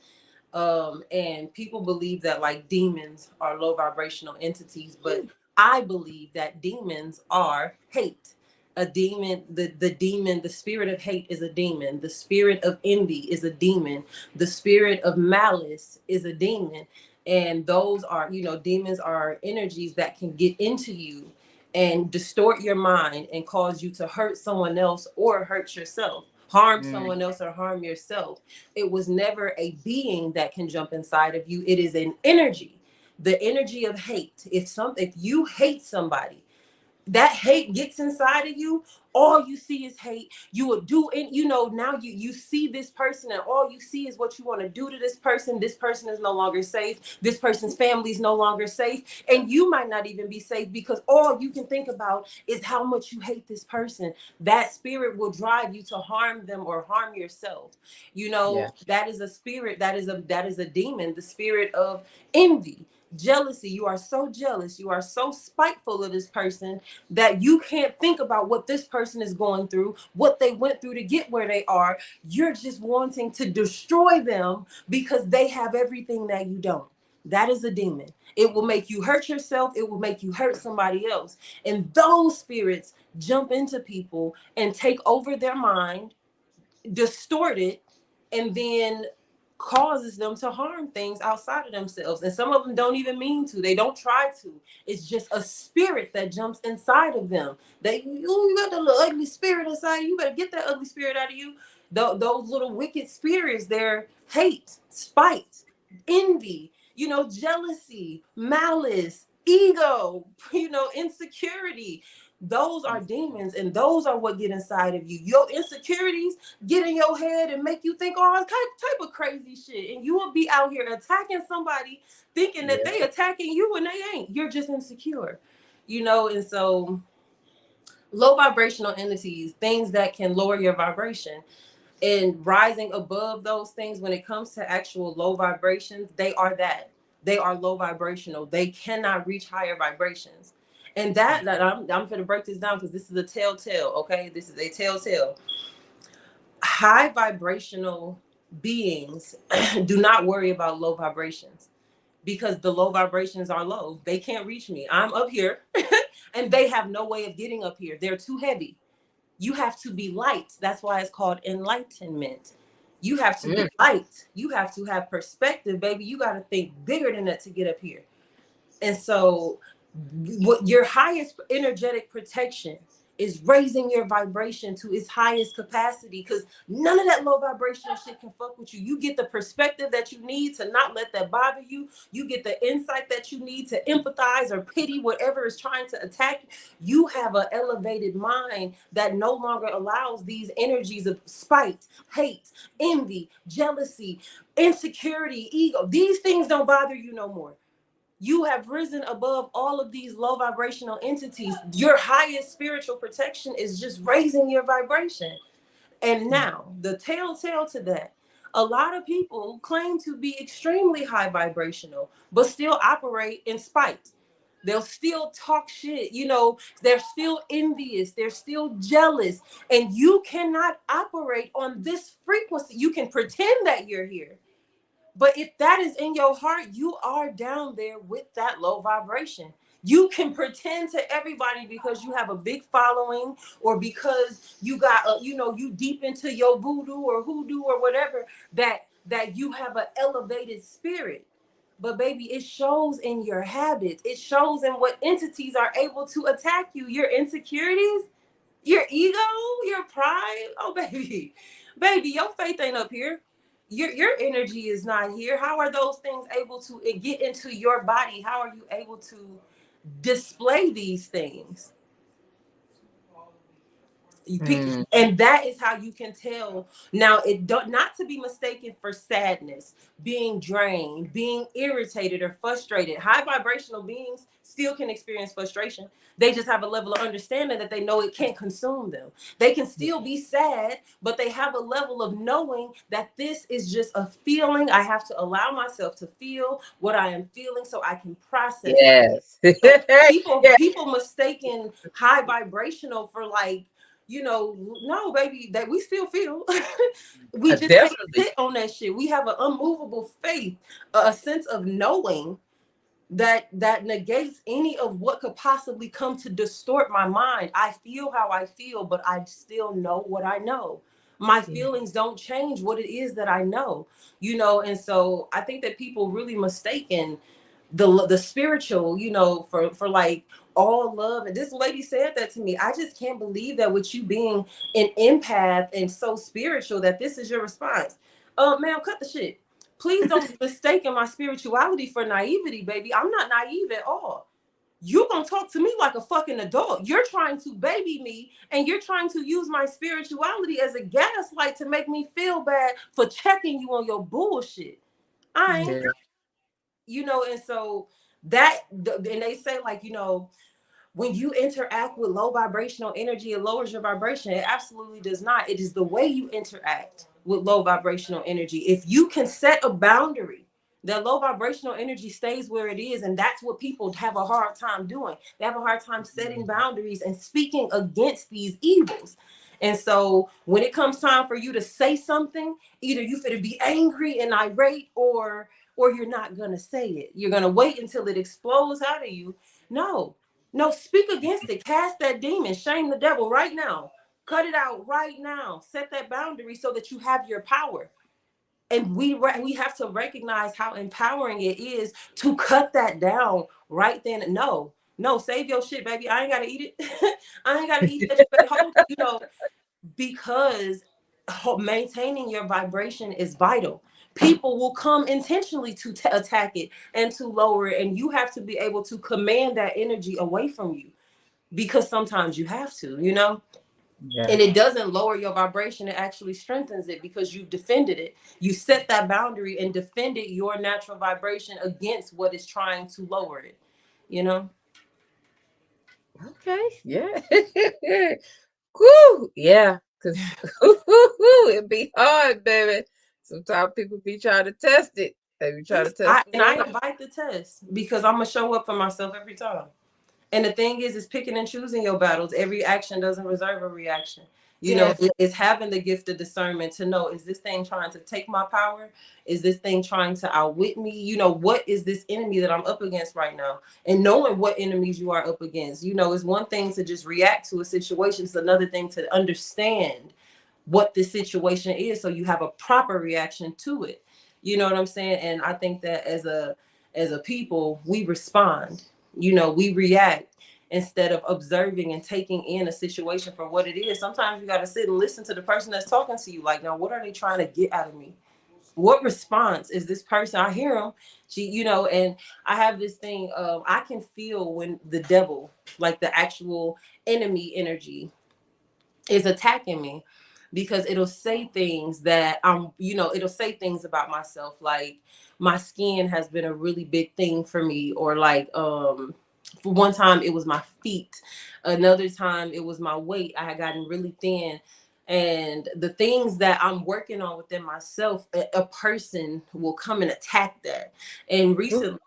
And people believe that like demons are low vibrational entities, but I believe that demons are hate. A demon, the demon, the spirit of hate is a demon. The spirit of envy is a demon. The spirit of malice is a demon. And those are, demons are energies that can get into you and distort your mind and cause you to hurt someone else or hurt yourself, harm mm, someone else or harm yourself. It was never a being that can jump inside of you. It is an energy, the energy of hate. If you hate somebody, that hate gets inside of you, all you see is hate. You will do it, now you see this person and all you see is what you want to do to this person. This person is no longer safe. This person's family is no longer safe, and you might not even be safe because all you can think about is how much you hate this person. That spirit will drive you to harm them or harm yourself. yeah. That is a spirit, that is a demon, the spirit of envy, jealousy. You are so jealous, you are so spiteful of this person that you can't think about what this person is going through, what they went through to get where they are. You're just wanting to destroy them because they have everything that you don't. That is a demon. It will make you hurt yourself. It will make you hurt somebody else. And those spirits jump into people and take over their mind, distort it, and then causes them to harm things outside of themselves. And some of them don't even mean to. They don't try to. It's just a spirit that jumps inside of them. You got the little ugly spirit inside you. You better get that ugly spirit out of you. Those little wicked spirits, they're hate, spite, envy, jealousy, malice, ego, insecurity. Those are demons, and those are what get inside of you. Your insecurities get in your head and make you think all type of crazy shit, and you will be out here attacking somebody thinking that Yeah. they attacking you when they ain't. You're just insecure, you know. And so low vibrational entities, things that can lower your vibration, and rising above those things when it comes to actual low vibrations, they are that. They are low vibrational. They cannot reach higher vibrations. And that I'm going to break this down because this is a telltale, okay? This is a telltale. High vibrational beings do not worry about low vibrations because the low vibrations are low. They can't reach me. I'm up here and they have no way of getting up here. They're too heavy. You have to be light. That's why it's called enlightenment. You have to be light. You have to have perspective, baby. You got to think bigger than that to get up here. And so, what your highest energetic protection is raising your vibration to its highest capacity, because none of that low vibrational shit can fuck with you. You get the perspective that you need to not let that bother you. You get the insight that you need to empathize or pity whatever is trying to attack you. You have an elevated mind that no longer allows these energies of spite, hate, envy, jealousy, insecurity, ego. These things don't bother you no more. You have risen above all of these low vibrational entities. Your highest spiritual protection is just raising your vibration. And now, the telltale to that, a lot of people claim to be extremely high vibrational, but still operate in spite. They'll still talk shit, you know, they're still envious, they're still jealous, and you cannot operate on this frequency. You can pretend that you're here, but if that is in your heart, you are down there with that low vibration. You can pretend to everybody because you have a big following, or because you got you know, you deep into your voodoo or hoodoo or whatever, that you have an elevated spirit. But baby, it shows in your habits. It shows in what entities are able to attack you. Your insecurities, your ego, your pride. Oh, baby, baby, your faith ain't up here. Your energy is not here. How are those things able to get into your body? How are you able to display these things? Mm. And that is how you can tell. Now, it don't, not to be mistaken for sadness, being drained, being irritated or frustrated. High vibrational beings still can experience frustration. They just have a level of understanding that they know it can't consume them. They can still be sad, but they have a level of knowing that this is just a feeling. I have to allow myself to feel what I am feeling so I can process it. Yes. So people Yeah, people mistaken high vibrational for, like, you know, no, baby, that we still feel. We just can't definitely. sit on that shit. We have an unmovable faith, a sense of knowing that negates any of what could possibly come to distort my mind. I feel how I feel, but I still know what I know. My Yeah. feelings don't change what it is that I know, you know. And so I think that people really mistaken the spiritual, you know, for like all love. And this lady said that to me. I just can't believe that with you being an empath and so spiritual, that this is your response. Ma'am, cut the shit. Please don't mistake my spirituality for naivety, baby. I'm not naive at all. You're gonna talk to me like a fucking adult. You're trying to baby me, and you're trying to use my spirituality as a gaslight to make me feel bad for checking you on your bullshit. I ain't, Yeah. you know. And so that, and they say, like, you know, when you interact with low vibrational energy, it lowers your vibration. It absolutely does not. It is the way you interact with low vibrational energy. If you can set a boundary, that low vibrational energy stays where it is. And that's what people have a hard time doing. They have a hard time setting boundaries and speaking against these evils. And so when it comes time for you to say something, either you finna be angry and irate, or you're not gonna say it. You're gonna wait until it explodes out of you. No, no, speak against it. Cast that demon. Shame the devil right now. Cut it out right now. Set that boundary so that you have your power. And we have to recognize how empowering it is to cut that down right then. No, no, save your shit, baby. I ain't gotta eat it. I ain't gotta eat that. You better hold it, you know, because maintaining your vibration is vital. People will come intentionally to attack it and to lower it, and you have to be able to command that energy away from you. because sometimes you have to, you know? Yeah. And it doesn't lower your vibration, it actually strengthens it because you've defended it. You set that boundary and defended your natural vibration against what is trying to lower it, you know? Okay. Yeah. Woo. Yeah. Cause it be hard, baby. Sometimes people be trying to test it. They be trying to test the I water. invite the test because I'm gonna show up for myself every time. And the thing is picking and choosing your battles. Every action doesn't reserve a reaction. You know, Yes. it's having the gift of discernment to know, is this thing trying to take my power? Is this thing trying to outwit me? You know, what is this enemy that I'm up against right now? And knowing what enemies you are up against, you know, is one thing to just react to a situation. It's another thing to understand what the situation is so you have a proper reaction to it. You know what I'm saying? And I think that as a people, we respond. You know, we react instead of observing and taking in a situation for what it is. Sometimes you got to sit and listen to the person that's talking to you. Like, now, what are they trying to get out of me? What response is this person? I hear them. You know, and I have this thing of I can feel when the devil, like the actual enemy energy, is attacking me because it'll say things that you know, it'll say things about myself, like my skin has been a really big thing for me, or like for one time it was my feet, another time it was my weight. I had gotten really thin, and the things that I'm working on within myself, a person will come and attack that. And recently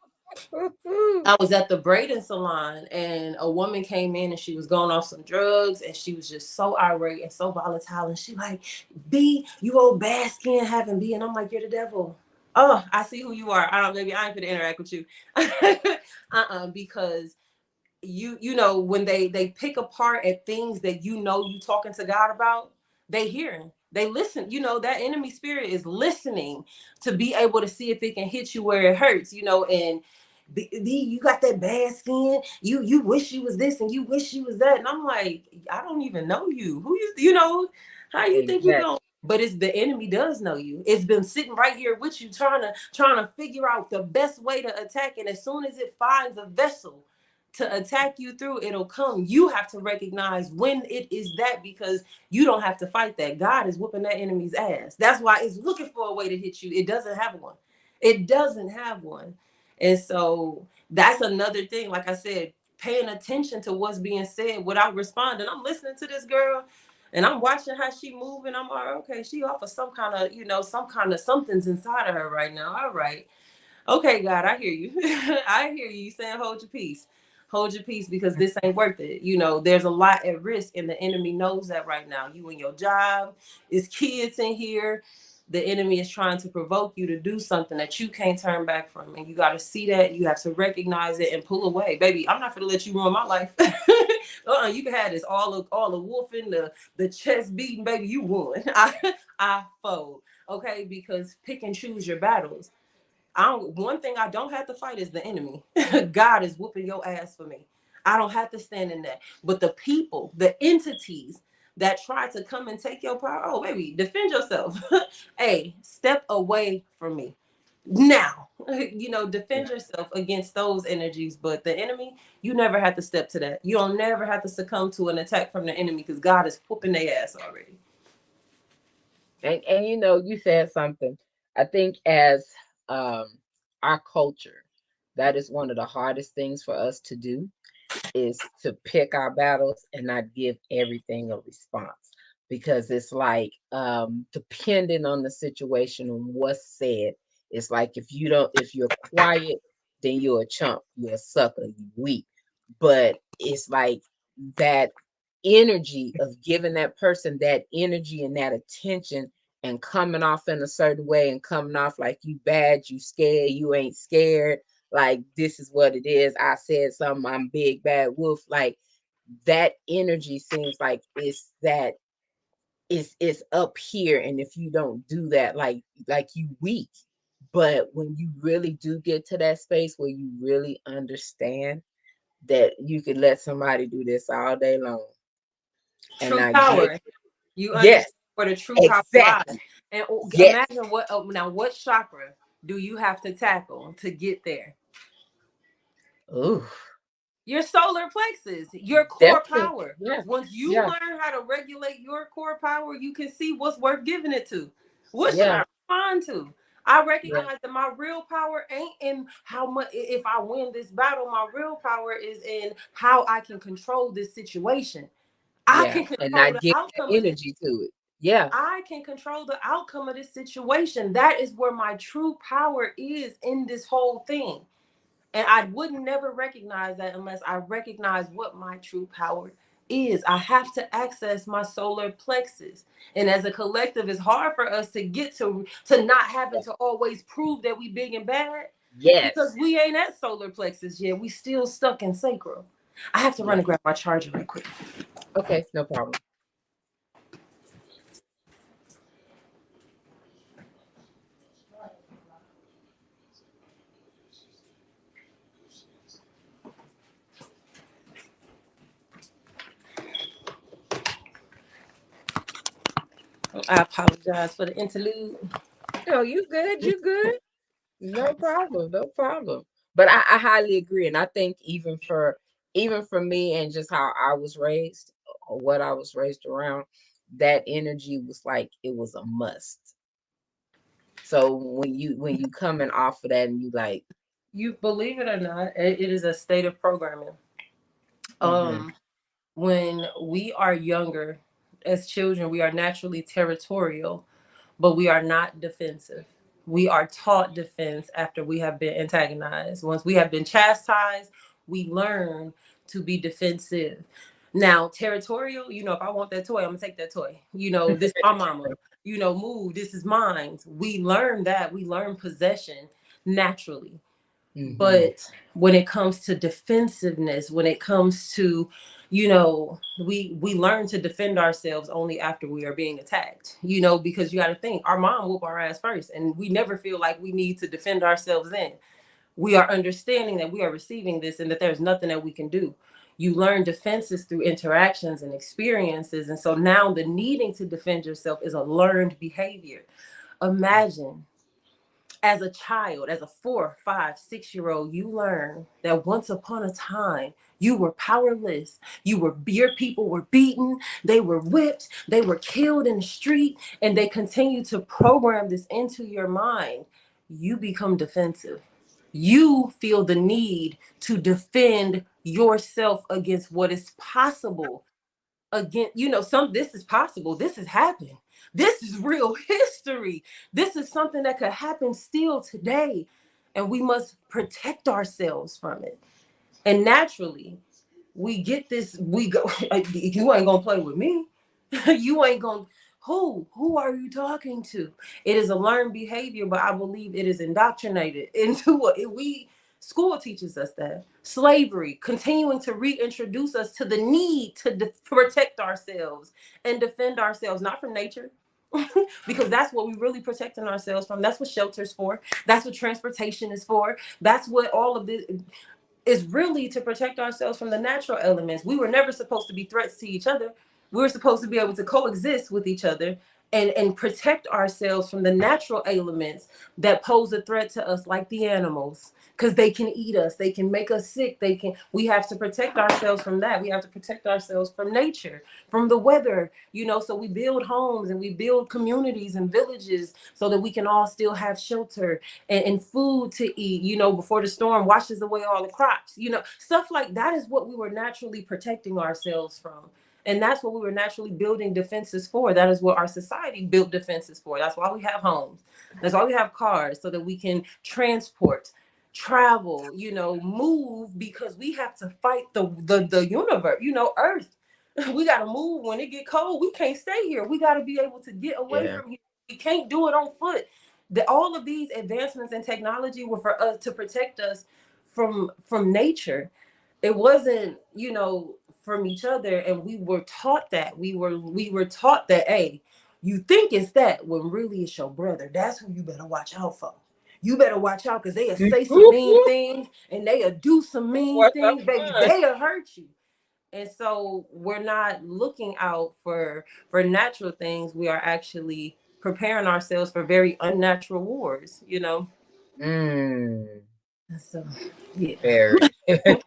I was at the braiding salon and a woman came in and she was going off some drugs and she was just so irate and so volatile. And she like, B, you old bad skin having B. And I'm like, you're the devil. Oh, I see who you are. I don't, maybe I ain't gonna interact with you. Because you know, when they pick apart at things that you know you talking to God about, they hearing, they listen. You know, that enemy spirit is listening to be able to see if it can hit you where it hurts, you know. And you got that bad skin, you wish you was this and you wish you was that. And I'm like, I don't even know you, who you know, how you think you Exactly. going. But it's the enemy does know you. It's been sitting right here with you, trying to figure out the best way to attack. And as soon as it finds a vessel to attack you through, it'll come. You have to recognize when it is that, because you don't have to fight that. God is whooping that enemy's ass. That's why it's looking for a way to hit you. It doesn't have one. It doesn't have one. And so that's another thing. Like I said, paying attention to what's being said without responding. I'm listening to this girl and I'm watching how she moving. I'm like, okay, she off of some kind of, you know, some kind of something's inside of her right now. All right. Okay, God, I hear you. I hear you. You saying hold your peace. Hold your peace because this ain't worth it. You know, there's a lot at risk, and the enemy knows that right now. You and your job, it's kids in here. The enemy is trying to provoke you to do something that you can't turn back from. And you got to see that. You have to recognize it and pull away. Baby, I'm not going to let you ruin my life. You can have this all the wolfing, the chest beating, baby. You won. I fold. Okay, because pick and choose your battles. One thing I don't have to fight is the enemy. God is whooping your ass for me. I don't have to stand in that. But the people, the entities that try to come and take your power, oh baby, defend yourself. Hey, step away from me. Now, you know, defend yourself against those energies. But the enemy, you never have to step to that. You don't never have to succumb to an attack from the enemy because God is whooping their ass already. And you know, you said something. I think as um our culture, that is one of the hardest things for us to do, is to pick our battles and not give everything a response. Because it's like, depending on the situation and what's said, it's like if you're quiet, then you're a chump, you're a sucker, you weak. But it's like that energy of giving that person that energy and that attention, and coming off in a certain way, and coming off like you bad, you scared, you ain't scared, like this is what it is. I said something, I'm big bad wolf. Like that energy seems like it's up here. And if you don't do that, like you weak. But when you really do get to that space where you really understand that you could let somebody do this all day long and True not get, power. You yes, understand where the true power lies. exactly, And yes. imagine what now what chakra do you have to tackle to get there? Ooh. Your solar plexus, your core Definitely. power. Yeah. Once you Yeah. learn how to regulate your core power, you can see what's worth giving it to. What should Yeah. I respond to? I Yeah. recognize that my real power ain't in how much, if I win this battle, my real power is in how I can control this situation. I Yeah. can And control not the give that outcome of this. energy to it. Yeah. I can control the outcome of this situation. That is where my true power is in this whole thing. And I would never recognize that unless I recognize what my true power is. I have to access my solar plexus. And as a collective, it's hard for us to get to not having to always prove that we big and bad because Yes. we ain't at solar plexus yet. We still stuck in sacral. I have to run Yeah. and grab my charger right quick. Okay. No problem. I apologize for the interlude. No, you good. You good. No problem. No problem. But I highly agree. And I think even for me and just how I was raised or what I was raised around, that energy was like it was a must. So when you coming off of that and you like, You believe it or not, it is a state of programming. mm-hmm, Um, when we are younger, as children, we are naturally territorial, but we are not defensive. We are taught defense after we have been antagonized. Once we have been chastised, we learn to be defensive. Now, territorial, if I want that toy, I'm gonna take that toy. This is my mama. Move, this is mine. We learn that. We learn possession naturally. mm-hmm, But when it comes to defensiveness, when it comes to, we learn to defend ourselves only after we are being attacked, because you got to think our mom whoop our ass first, and we never feel like we need to defend ourselves then. We are understanding that we are receiving this and that there's nothing that we can do. You learn defenses through interactions and experiences. And so now the needing to defend yourself is a learned behavior. Imagine as a child, as a 4, 5, 6-year-old, you learn that once upon a time you were powerless. Your people were beaten, they were whipped, they were killed in the street, and they continue to program this into your mind. You become defensive. You feel the need to defend yourself against what is possible. Again, this is possible, this has happened, this is real history, this is something that could happen still today, and we must protect ourselves from it. And naturally we get this, we go you ain't gonna play with me. You ain't gonna, who are you talking to? It is a learned behavior, but I believe it is indoctrinated into what we school teaches us. That slavery continuing to reintroduce us to the need to protect ourselves and defend ourselves, not from nature, because that's what we really protecting ourselves from. That's what shelter's for, that's what transportation is for, that's what all of this is really, to protect ourselves from the natural elements. We were never supposed to be threats to each other. We were supposed to be able to coexist with each other and protect ourselves from the natural elements that pose a threat to us, like the animals, because they can eat us, they can make us sick, we have to protect ourselves from that. We have to protect ourselves from nature, from the weather, so we build homes and we build communities and villages so that we can all still have shelter and food to eat, before the storm washes away all the crops, stuff like that is what we were naturally protecting ourselves from. And that's what we were naturally building defenses for. That is what our society built defenses for. That's why we have homes. That's why we have cars, so that we can transport, travel, move, because we have to fight the universe, Earth. We got to move when it get cold. We can't stay here. We got to be able to get away yeah, from here. We can't do it on foot. All of these advancements in technology were for us to protect us from nature. It wasn't, from each other. And we were taught that. We were taught that, hey, you think it's that when really it's your brother. That's who you better watch out for. You better watch out, because they'll say some mean things and they'll do some mean what the things, baby. fun? They'll hurt you. And so we're not looking out for natural things. We are actually preparing ourselves for very unnatural wars. Mm, And so, yeah. very.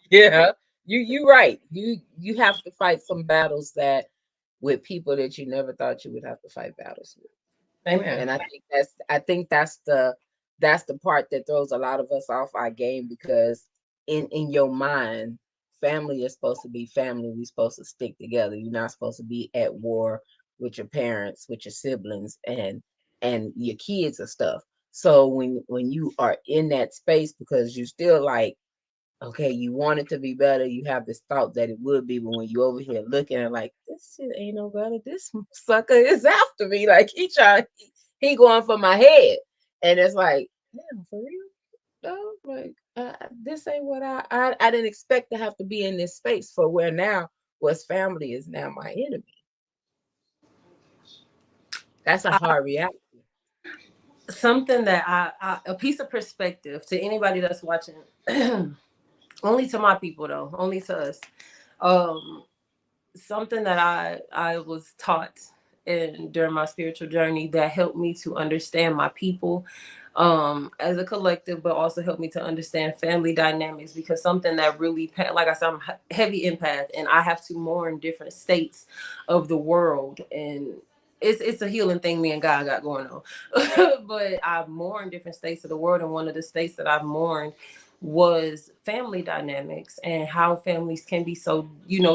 Yeah. You right. You have to fight some battles that with people that you never thought you would have to fight battles with. Amen. And I think that's the part that throws a lot of us off our game, because in your mind, family is supposed to be family. We're supposed to stick together. You're not supposed to be at war with your parents, with your siblings, and your kids and stuff. So when you are in that space, because you still like, okay, you want it to be better. You have this thought that it would be, but when you over here looking at like, this shit ain't no better. This sucker is after me. Like he going for my head, and it's like, damn, for real, though. Like, this ain't what I didn't expect to have to be in this space for. Where now, what's family is now my enemy. That's a hard reality. Something that a piece of perspective to anybody that's watching, only to my people though, only to us. Um, Something that I was taught in during my spiritual journey that helped me to understand my people as a collective, but also helped me to understand family dynamics, because something that really, like I said, I'm heavy empath and I have to mourn different states of the world, and it's a healing thing me and God got going on. But I've mourned different states of the world, and one of the states that I've mourned was family dynamics and how families can be so,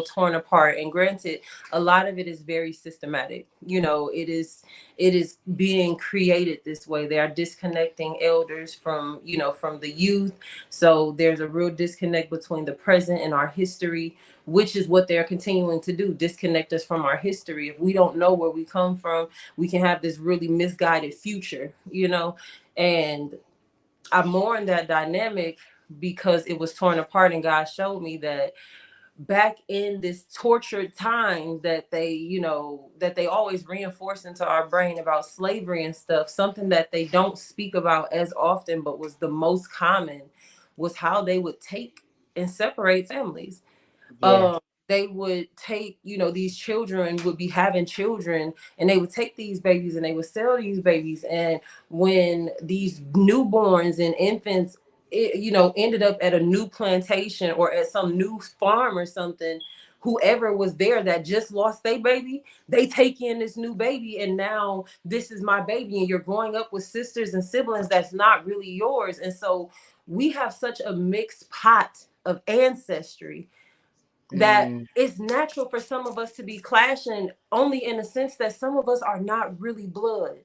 torn apart. And granted, a lot of it is very systematic. It is being created this way. They are disconnecting elders from the youth. So there's a real disconnect between the present and our history, which is what they're continuing to do, disconnect us from our history. If we don't know where we come from, we can have this really misguided future. And I mourn that dynamic because it was torn apart, and God showed me that back in this tortured time that they always reinforce into our brain about slavery and stuff, something that they don't speak about as often but was the most common was how they would take and separate families. Yeah. They would take, these children would be having children, and they would take these babies and they would sell these babies. And when these newborns and infants, ended up at a new plantation or at some new farm or something, whoever was there that just lost their baby, they take in this new baby, and now this is my baby, and you're growing up with sisters and siblings that's not really yours. And so we have such a mixed pot of ancestry that Mm, it's natural for some of us to be clashing, only in the sense that some of us are not really blood.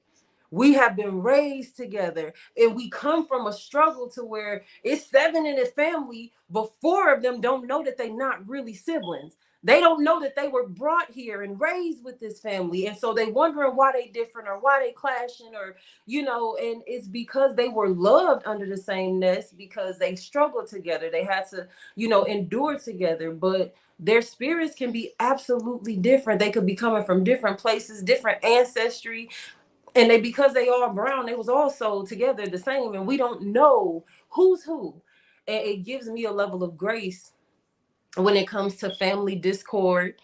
We have been raised together, and we come from a struggle to where it's seven in the family, but four of them don't know that they're not really siblings. They don't know that they were brought here and raised with this family, and so they wondering why they different or why they clashing, or and it's because they were loved under the same nest, because they struggled together, they had to endure together. But their spirits can be absolutely different. They could be coming from different places, different ancestry, and they, because they all brown, they was all sold together the same, and we don't know who's who. And it gives me a level of grace when it comes to family discord,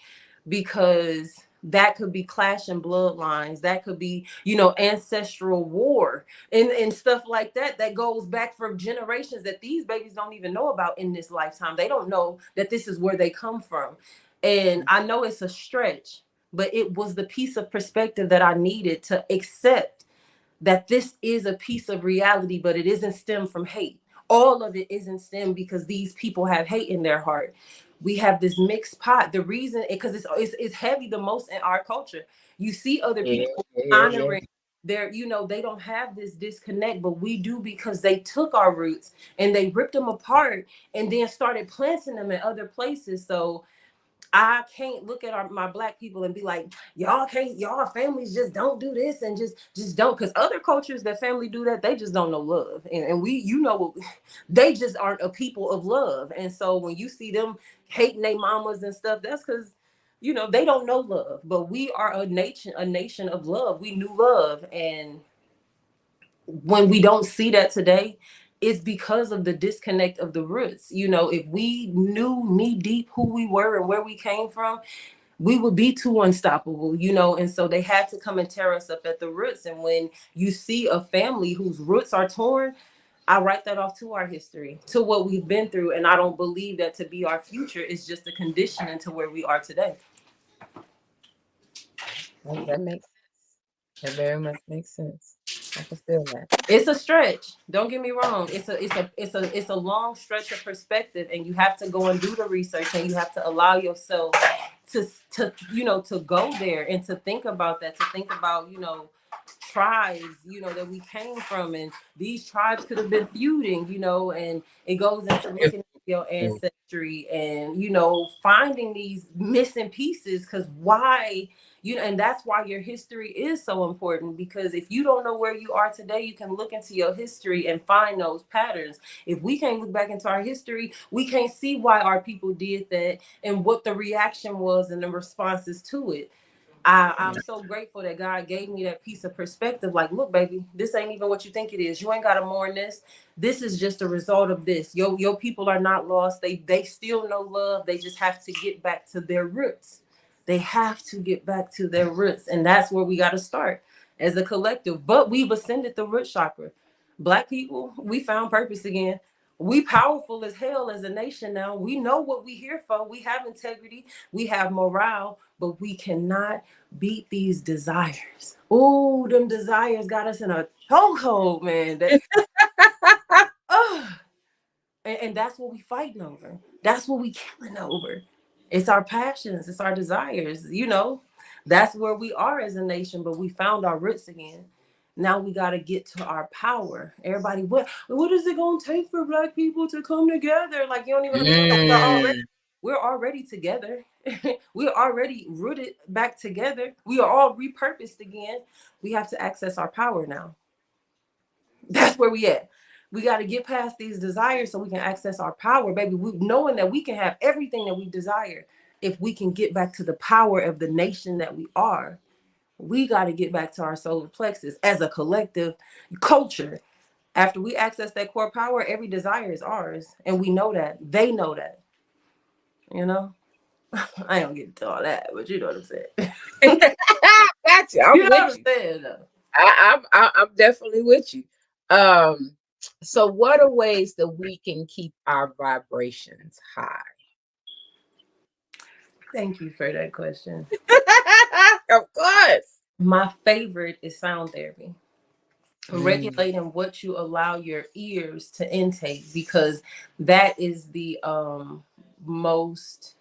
because that could be clashing bloodlines, that could be ancestral war and stuff like that, that goes back for generations, that these babies don't even know about in this lifetime. They don't know that this is where they come from. And I know it's a stretch, but it was the piece of perspective that I needed to accept that this is a piece of reality, but it isn't stemmed from hate. All of it isn't stemmed because these people have hate in their heart. We have this mixed pot. The reason, because it's heavy the most in our culture. You see other yeah, people yeah, yeah. honoring their, they don't have this disconnect, but we do, because they took our roots and they ripped them apart and then started planting them in other places. So I can't look at my black people and be like, y'all can't, y'all families just don't do this, and just don't, because other cultures that family do that, they just don't know love. And we, they just aren't a people of love. And so when you see them hating their mamas and stuff, that's because they don't know love. But we are a nation of love. We knew love. And when we don't see that today, it's because of the disconnect of the roots. If we knew knee deep who we were and where we came from, we would be too unstoppable. And so they had to come and tear us up at the roots. And when you see a family whose roots are torn, I write that off to our history, to what we've been through, and I don't believe that to be our future is just a conditioning to where we are today. That makes sense. That very much makes sense. I can feel that. It's a stretch. Don't get me wrong. It's a long stretch of perspective, and you have to go and do the research, and you have to allow yourself to to go there and to think about that, to think about tribes that we came from, and these tribes could have been feuding, and it goes into looking at your ancestry and finding these missing pieces, because why and that's why your history is so important, because if you don't know where you are today, you can look into your history and find those patterns. If we can't look back into our history, we can't see why our people did that and what the reaction was and the responses to it. I'm so grateful that God gave me that piece of perspective. Like, look, baby, this ain't even what you think it is. You ain't got to mourn this. This is just a result of this. Your people are not lost. They still know love. They just have to get back to their roots. They have to get back to their roots. And that's where we got to start as a collective. But we've ascended the root chakra. Black people, we found purpose again. We powerful as hell as a nation now. We know what we here for. We have integrity. We have morale, but we cannot beat these desires. Oh, them desires got us in a chokehold, man. Oh, and that's what we fighting over. That's what we killing over. It's our passions. It's our desires. That's where we are as a nation. But we found our roots again. Now we got to get to our power. Everybody, what is it gonna take for Black people to come together? Like, you don't even understand. We're already together. We're already rooted back together. We are all repurposed again. We have to access our power now. That's where we at. We got to get past these desires so we can access our power, baby. Knowing that we can have everything that we desire if we can get back to the power of the nation that we are. We got to get back to our solar plexus as a collective culture. After we access that core power, every desire is ours. And we know that. They know that. I don't get into all that, but you know what I'm saying. Gotcha. I'm You know what with I'm you. saying, though. I'm definitely with you. Um, so what are ways that we can keep our vibrations high? Thank you for that question. Of course. My favorite is sound therapy. Mm. Regulating what you allow your ears to intake, because that is the most,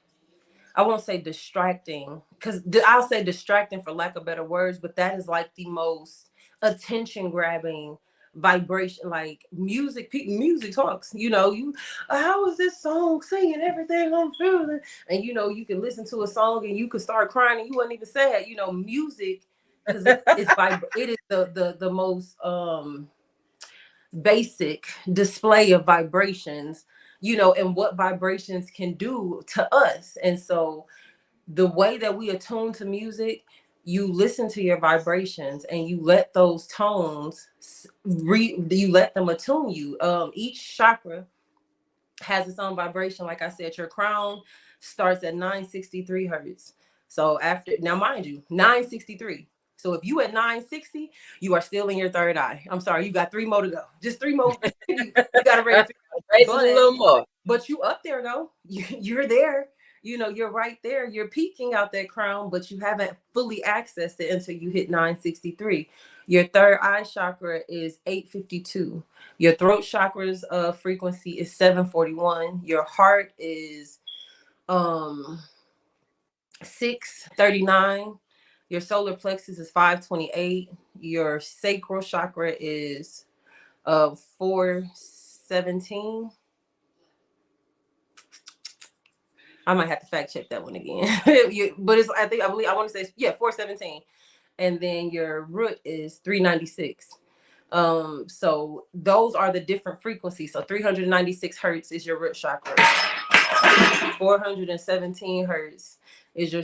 I won't say distracting, because I'll say distracting for lack of better words, but that is like the most attention grabbing vibration. Like music talks. You how is this song singing everything I'm feeling? And you can listen to a song and you could start crying and you wouldn't even say it. Music, because it is the most basic display of vibrations, and what vibrations can do to us. And so the way that we attune to music, you listen to your vibrations and you let those tones you let them attune you. Each chakra has its own vibration. Like I said, your crown starts at 963 hertz. So after, now mind you, 963. So if you at 960, you are still in your third eye. I'm sorry, you got three more to go. Just three more. You got to raise it. Raise it a little more. But you up there though. You're there. You're right there. You're peeking out that crown, but you haven't fully accessed it until you hit 963. Your third eye chakra is 852. Your throat chakra's frequency is 741. Your heart is 639. Your solar plexus is 528. Your sacral chakra is 417. I might have to fact check that one again. But I believe I want to say, yeah, 417. And then your root is 396. So those are the different frequencies. So 396 hertz is your root chakra. 417 hertz is your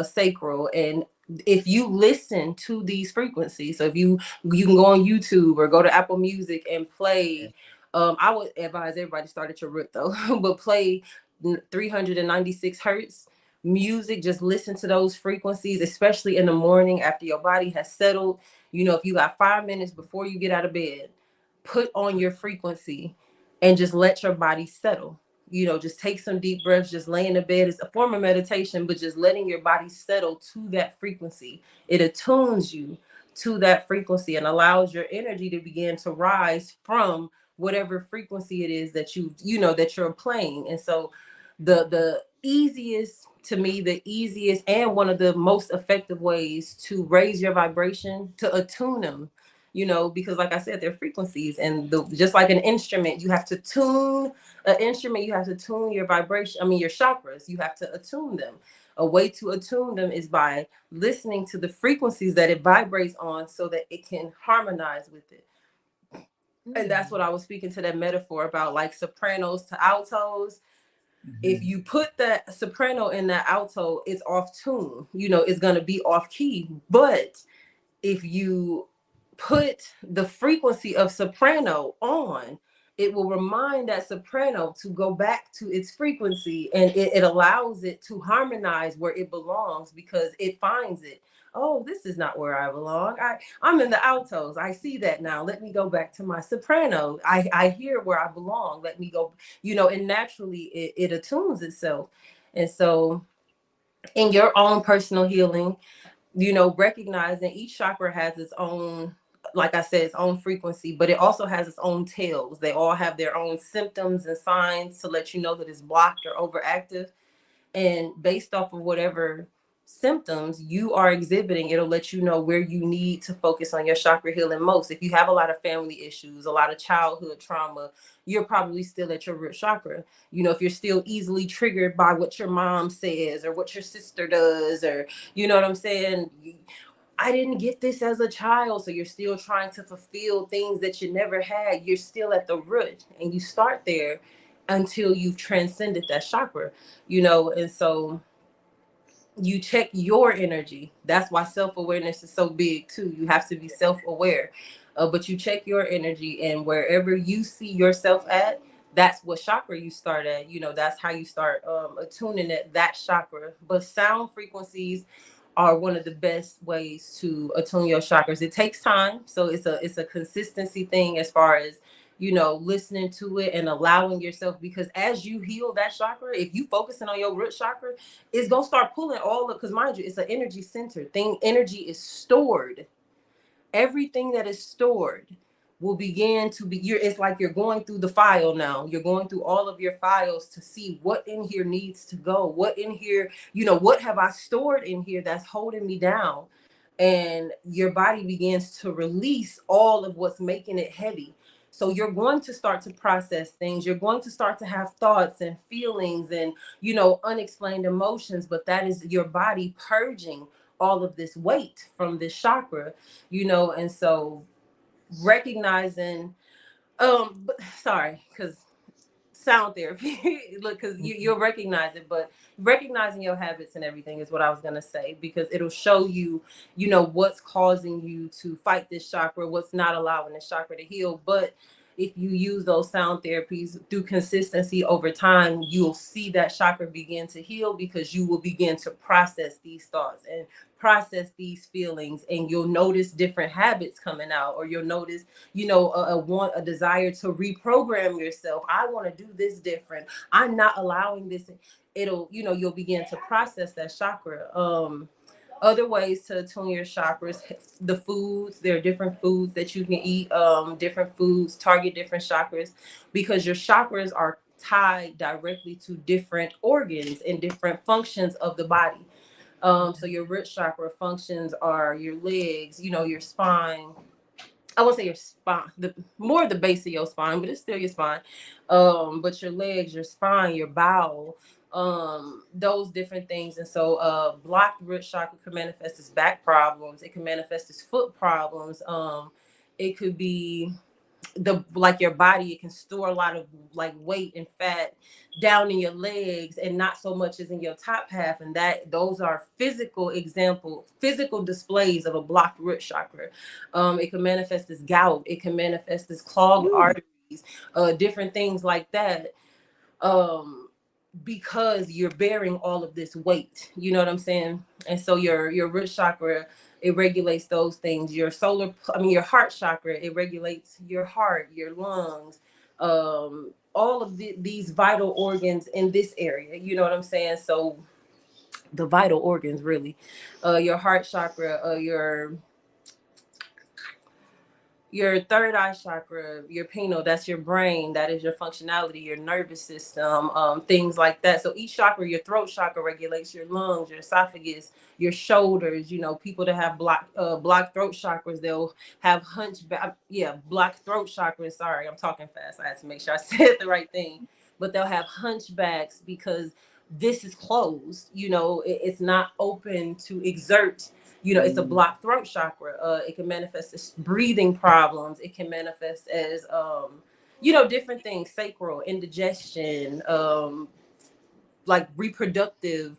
sacral. And if you listen to these frequencies, so if you can go on YouTube or go to Apple Music and play, I would advise everybody to start at your root though, but play 396 hertz music. Just listen to those frequencies, especially in the morning after your body has settled. If you got 5 minutes before you get out of bed, put on your frequency and just let your body settle. Just take some deep breaths, just lay in the bed. It's a form of meditation, but just letting your body settle to that frequency. It attunes you to that frequency and allows your energy to begin to rise from whatever frequency it is that that you're playing. And so the easiest, to me, the easiest and one of the most effective ways to raise your vibration, to attune them, because like I said, they're frequencies, and just like an instrument, you have to tune an instrument, you have to tune your vibration. I mean, your chakras, you have to attune them. A way to attune them is by listening to the frequencies that it vibrates on so that it can harmonize with it. And that's what I was speaking to, that metaphor about, like sopranos to altos. If you put that soprano in that alto, it's off tune, it's going to be off key. But if you put the frequency of soprano on, it will remind that soprano to go back to its frequency, and it allows it to harmonize where it belongs, because it finds it. Oh, this is not where I belong. I'm in the altos. I see that now. Let me go back to my soprano. I hear where I belong. Let me go, and naturally it attunes itself. And so in your own personal healing, recognizing each chakra has its own, like I said, its own frequency, but it also has its own tells. They all have their own symptoms and signs to let you know that it's blocked or overactive. And based off of whatever symptoms you are exhibiting, it'll let you know where you need to focus on your chakra healing most. If you have a lot of family issues, a lot of childhood trauma, you're probably still at your root chakra. If you're still easily triggered by what your mom says or what your sister does, or you know what I'm saying, I didn't get this as a child, so you're still trying to fulfill things that you never had. You're still at the root, and you start there until you've transcended that chakra. And so you check your energy. That's why self-awareness is so big too. You have to be self-aware. But you check your energy, and wherever you see yourself at, that's what chakra you start at. That's how you start attuning at that chakra. But sound frequencies are one of the best ways to attune your chakras. It takes time, so it's a consistency thing, as far as listening to it and allowing yourself, because as you heal that chakra, if you focusing on your root chakra, it's gonna start pulling all of, because mind you, it's an energy center thing. Energy is stored. Everything that is stored will begin to be, it's like you're going through the file now. You're going through all of your files to see what in here needs to go, what in here, what have I stored in here that's holding me down. And your body begins to release all of what's making it heavy. So you're going to start to process things. You're going to start to have thoughts and feelings and, unexplained emotions. But that is your body purging all of this weight from this chakra, and so recognizing, sorry, because sound therapy, look, because you'll recognize it, but recognizing your habits and everything is what I was going to say, because it'll show you, what's causing you to fight this chakra, what's not allowing this chakra to heal. But if you use those sound therapies through consistency over time, you'll see that chakra begin to heal, because you will begin to process these thoughts and process these feelings, and you'll notice different habits coming out, or you'll notice, a desire to reprogram yourself. I want to do this different. I'm not allowing this. It'll, you'll begin to process that chakra. Other ways to tune your chakras, the foods, there are different foods that you can eat. Different foods target different chakras, because your chakras are tied directly to different organs and different functions of the body. So your root chakra functions are your legs, your spine. I won't say your spine, the more the base of your spine, but it's still your spine. But your legs, your spine, your bowel, those different things. And so blocked root chakra can manifest as back problems. It can manifest as foot problems. It could be like your body, it can store a lot of like weight and fat down in your legs, and not so much as in your top half. And those are physical displays of a blocked root chakra. It can manifest as gout, it can manifest as clogged arteries, different things like that. because you're bearing all of this weight. You know what I'm saying? And so your root chakra, it regulates those things. Your heart chakra, it regulates your heart, your lungs, all of these vital organs in this area. You know what I'm saying? So the vital organs, really, your heart chakra, your third eye chakra, your pineal, that's your brain, that is your functionality, your nervous system, things like that. So each chakra, your throat chakra regulates your lungs, your esophagus, your shoulders. You know, people that have blocked throat chakras, they'll have hunchback. Yeah, blocked throat chakras. Sorry, I'm talking fast. I had to make sure I said the right thing. But they'll have hunchbacks because this is closed. You know, it's not open to exert. You know, it's a blocked throat chakra. It can manifest as breathing problems. It can manifest as different things, sacral indigestion, like reproductive,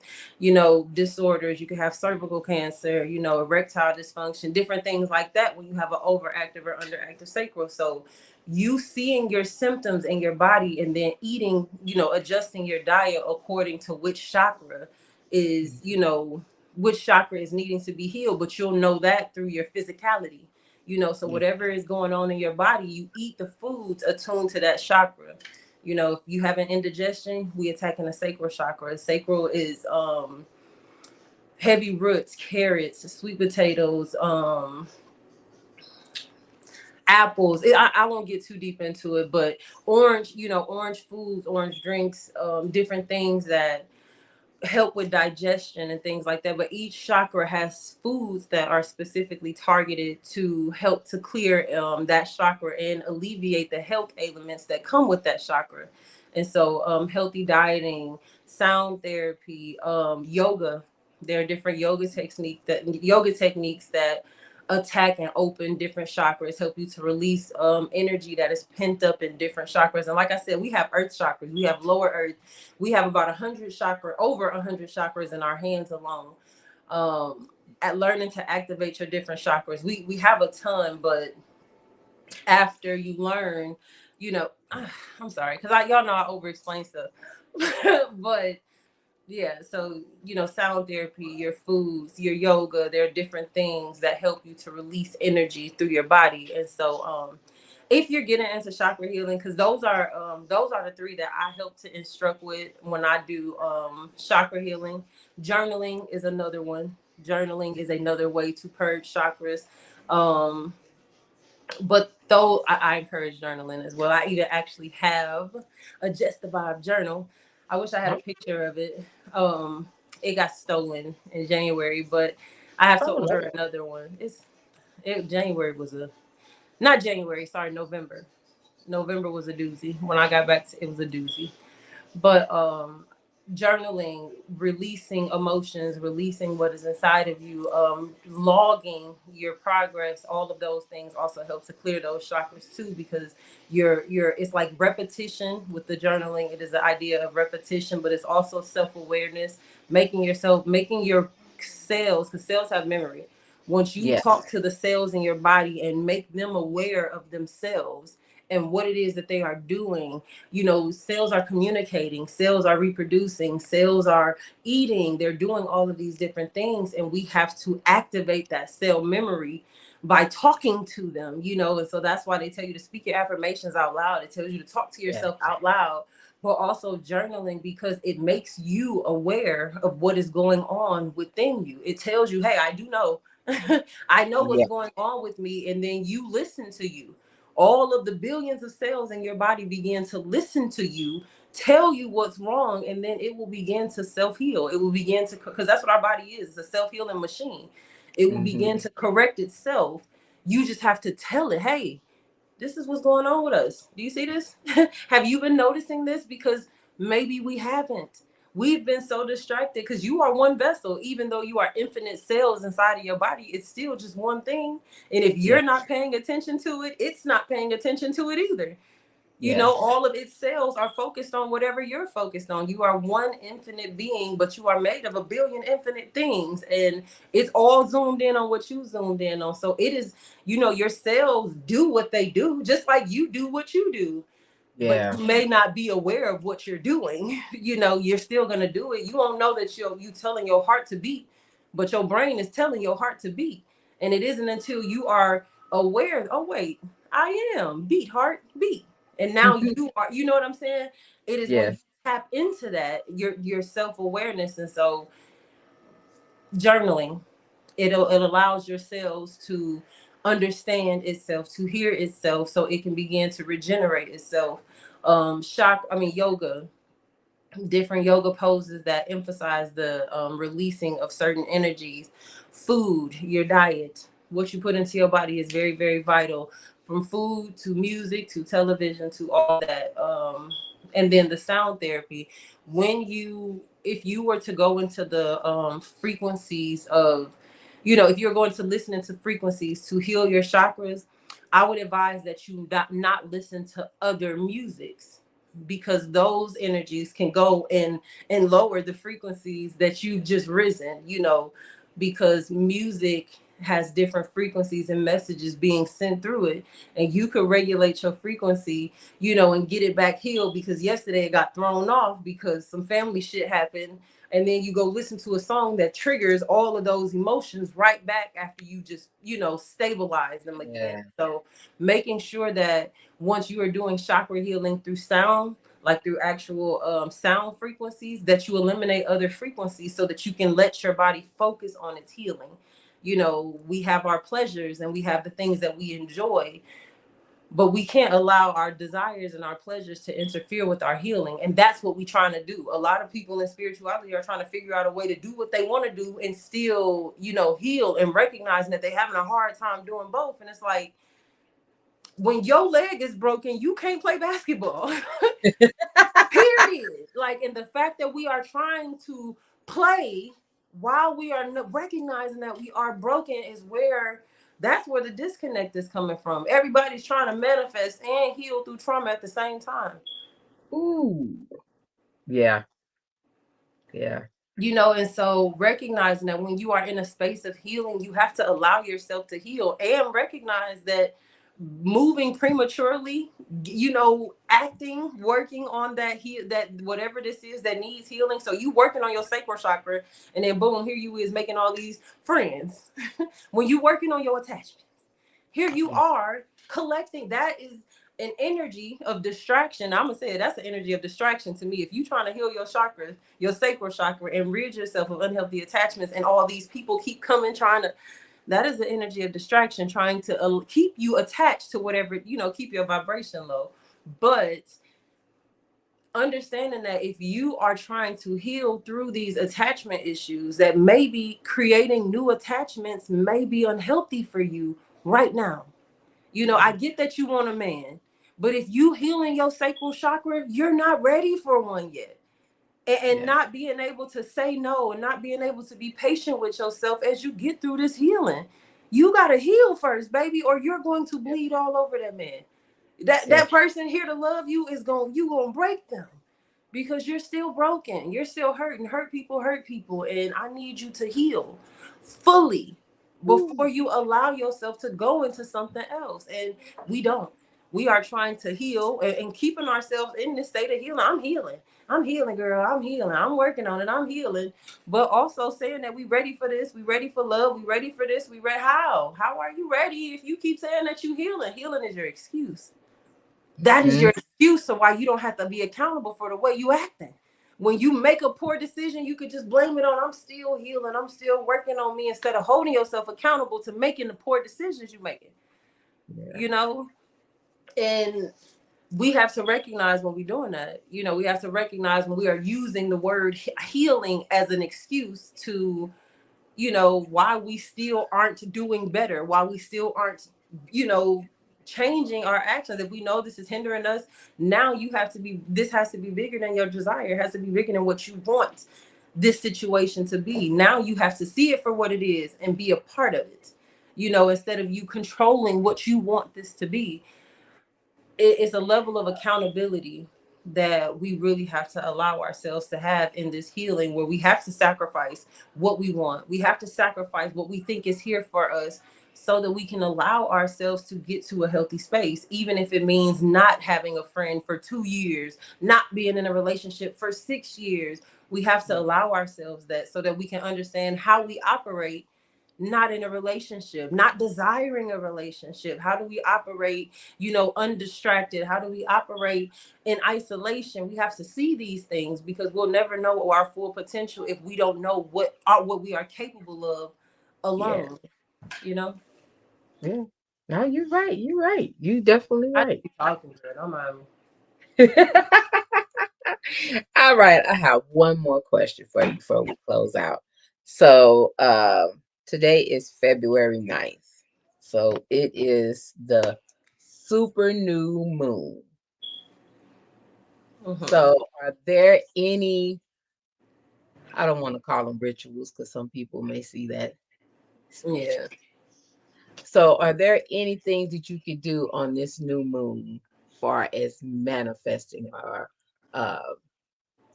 disorders. You can have cervical cancer, erectile dysfunction, different things like that when you have an overactive or underactive sacral. So you seeing your symptoms in your body and then eating, adjusting your diet according to which chakra is, which chakra is needing to be healed. But you'll know that through your physicality. So whatever is going on in your body, you eat the foods attuned to that chakra. If you have an indigestion, we attacking the sacral chakra. Sacral is heavy roots, carrots, sweet potatoes, apples. I won't get too deep into it, but orange foods, orange drinks, different things that help with digestion and things like that. But each chakra has foods that are specifically targeted to help to clear that chakra and alleviate the health ailments that come with that chakra. And so healthy dieting, sound therapy, yoga. There are different yoga techniques that attack and open different chakras, help you to release energy that is pent up in different chakras. And like I said, we have earth chakras, we have lower earth, we have about 100 over 100 chakras in our hands alone. At learning to activate your different chakras, we have a ton, but after you learn, I'm sorry, because y'all know I over explain stuff. But yeah, so sound therapy, your foods, your yoga, there are different things that help you to release energy through your body. And so if you're getting into chakra healing, because those are the three that I help to instruct with when I do chakra healing. Journaling is another one. Journaling is another way to purge chakras. But though I encourage journaling as well. I even actually have a Just the Vibe journal. I wish I had a picture of it. It got stolen in January, but I have to order another one. January was a not January, sorry, November. November was a doozy. When I got back, it was a doozy. But journaling, releasing emotions, releasing what is inside of you, logging your progress, all of those things also helps to clear those chakras too, because it's like repetition with the journaling. It is the idea of repetition, but it's also self-awareness, making your cells, because cells have memory. Once you talk to the cells in your body and make them aware of themselves and what it is that they are doing, cells are communicating, cells are reproducing, cells are eating, they're doing all of these different things. And we have to activate that cell memory by talking to them, and so that's why they tell you to speak your affirmations out loud. It tells you to talk to yourself out loud, but also journaling, because it makes you aware of what is going on within you. It tells you, hey, I do know. I know what's going on with me. And then you listen to you. All of the billions of cells in your body begin to listen to you, tell you what's wrong, and then it will begin to self-heal. It will begin to, because that's what our body is. It's a self-healing machine. It will begin to correct itself. You just have to tell it, hey, this is what's going on with us. Do you see this? Have you been noticing this? Because maybe we haven't. We've been so distracted, because you are one vessel. Even though you are infinite cells inside of your body, it's still just one thing. And if you're not paying attention to it, it's not paying attention to it either. All of its cells are focused on whatever you're focused on. You are one infinite being, but you are made of a billion infinite things. And it's all zoomed in on what you zoomed in on. So it is, your cells do what they do, just like you do what you do. but Yeah. you may not be aware of what you're doing. You know, you're still gonna do it. You won't know that you telling your heart to beat, but your brain is telling your heart to beat. And it isn't until you are aware, oh wait, I am beat, heart, beat. And now you are, you know what I'm saying? It is when you Yes. tap into that, your self-awareness. And so journaling, it allows your cells to understand itself, to hear itself, so it can begin to regenerate itself. Yoga, different yoga poses that emphasize the releasing of certain energies. Food, your diet, what you put into your body is very, very vital. From food to music to television to all that. And then the sound therapy. If you were to go into the frequencies of, if you're going to listen into frequencies to heal your chakras, I would advise that you not listen to other musics, because those energies can go and lower the frequencies that you've just risen, because music has different frequencies and messages being sent through it, and you could regulate your frequency, and get it back healed, because yesterday it got thrown off because some family shit happened, and then you go listen to a song that triggers all of those emotions right back after you just stabilize them again. Yeah. So making sure that once you are doing chakra healing through sound, like through actual sound frequencies, that you eliminate other frequencies so that you can let your body focus on its healing. We have our pleasures and we have the things that we enjoy, but we can't allow our desires and our pleasures to interfere with our healing. And that's what we're trying to do. A lot of people in spirituality are trying to figure out a way to do what they want to do and still, heal, and recognizing that they're having a hard time doing both. And it's like, when your leg is broken, you can't play basketball. Period. Like, and the fact that we are trying to play while we are recognizing that we are broken is where that's where the disconnect is coming from. Everybody's trying to manifest and heal through trauma at the same time. Ooh. Yeah. Yeah. And so recognizing that when you are in a space of healing, you have to allow yourself to heal, and recognize that moving prematurely, acting, working on that whatever this is that needs healing. So you working on your sacral chakra, and then boom, here you is making all these friends. When you working on your attachment, here you are collecting. That is an energy of distraction. I'm gonna say that's an energy of distraction to me. If you trying to heal your chakra, your sacral chakra, and rid yourself of unhealthy attachments, and all these people keep coming trying to, that is the energy of distraction, trying to keep you attached to whatever, keep your vibration low. But understanding that if you are trying to heal through these attachment issues, that maybe creating new attachments may be unhealthy for you right now. I get that you want a man, but if you healing your sacral chakra, you're not ready for one yet. And Yeah. not being able to say no, and not being able to be patient with yourself as you get through this healing. You got to heal first, baby, or you're going to Yep. bleed all over that man. That Yes. person here to love you is you gonna break them, because you're still broken, you're still hurting. Hurt people, and I need you to heal fully before Ooh. you allow yourself to go into something else. And we don't. We are trying to heal, and keeping ourselves in this state of healing. I'm healing, girl. I'm healing. I'm working on it. I'm healing. But also saying that we ready for this. We ready for love. We ready for this. We ready. How are you ready if you keep saying that you healing? Healing is your excuse. That is Mm-hmm. your excuse of why you don't have to be accountable for the way you acting. When you make a poor decision, you could just blame it on, I'm still healing, I'm still working on me, instead of holding yourself accountable to making the poor decisions you're making. Yeah. You know? And we have to recognize when we're doing that. We have to recognize when we are using the word healing as an excuse to, why we still aren't doing better, why we still aren't, you know, changing our actions. If we know this is hindering us, now this has to be bigger than your desire. It has to be bigger than what you want this situation to be. Now you have to see it for what it is and be a part of it, instead of you controlling what you want this to be. It's a level of accountability that we really have to allow ourselves to have in this healing, where we have to sacrifice what we want. We have to sacrifice what we think is here for us so that we can allow ourselves to get to a healthy space, even if it means not having a friend for 2 years, not being in a relationship for 6 years. We have to allow ourselves that so that we can understand how we operate not in a relationship, not desiring a relationship. How do we operate, undistracted? How do we operate in isolation? We have to see these things because we'll never know our full potential if we don't know what we are capable of Yeah. alone, you know? Yeah. No, you're right. You're right. You definitely I right. be talking good. Don't mind me. All right, I have one more question for you before we close out. So, today is February 9th. So, it is the super new moon. Hmm. So, are there any, I don't want to call them rituals because some people may see that Yeah. spiritual. So, are there any things that you could do on this new moon, far as manifesting or uh,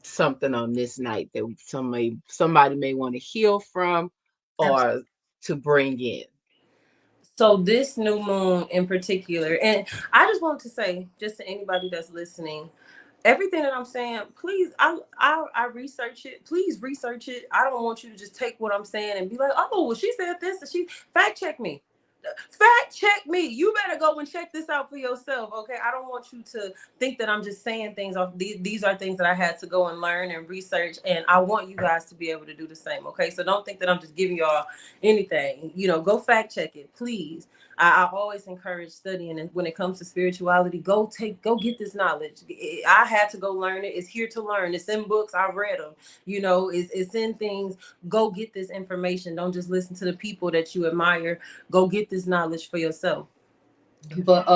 something on this night that somebody may want to heal from or to bring in? So this new moon in particular, and I just want to say, just to anybody that's listening, everything that I'm saying, please, I research it. Please research it. I don't want you to just take what I'm saying and be like, oh, well, she said this, and she fact check me. Fact check me. You better go and check this out for yourself. Okay. I don't want you to think that I'm just saying things off. These are things that I had to go and learn and research. And I want you guys to be able to do the same. Okay. So don't think that I'm just giving y'all anything. Go fact check it, please. I always encourage studying, and when it comes to spirituality, go get this knowledge. I had to go learn it. It's here to learn. It's in books. I read them. It's in things. Go get this information. Don't just listen to the people that you admire. Go get this knowledge for yourself. But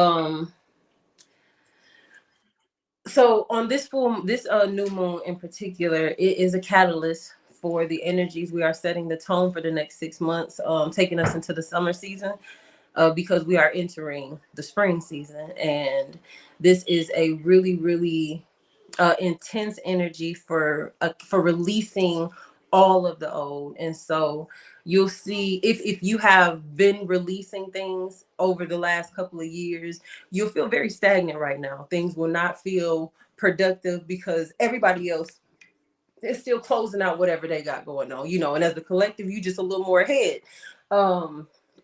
so on this new moon in particular, it is a catalyst for the energies. We are setting the tone for the next 6 months, taking us into the summer season, because we are entering the spring season, and this is a really, really intense energy for releasing all of the old. And so you'll see, if you have been releasing things over the last couple of years, you'll feel very stagnant right now. Things will not feel productive because everybody else they're still closing out whatever they got going on, and as the collective, you just a little more ahead.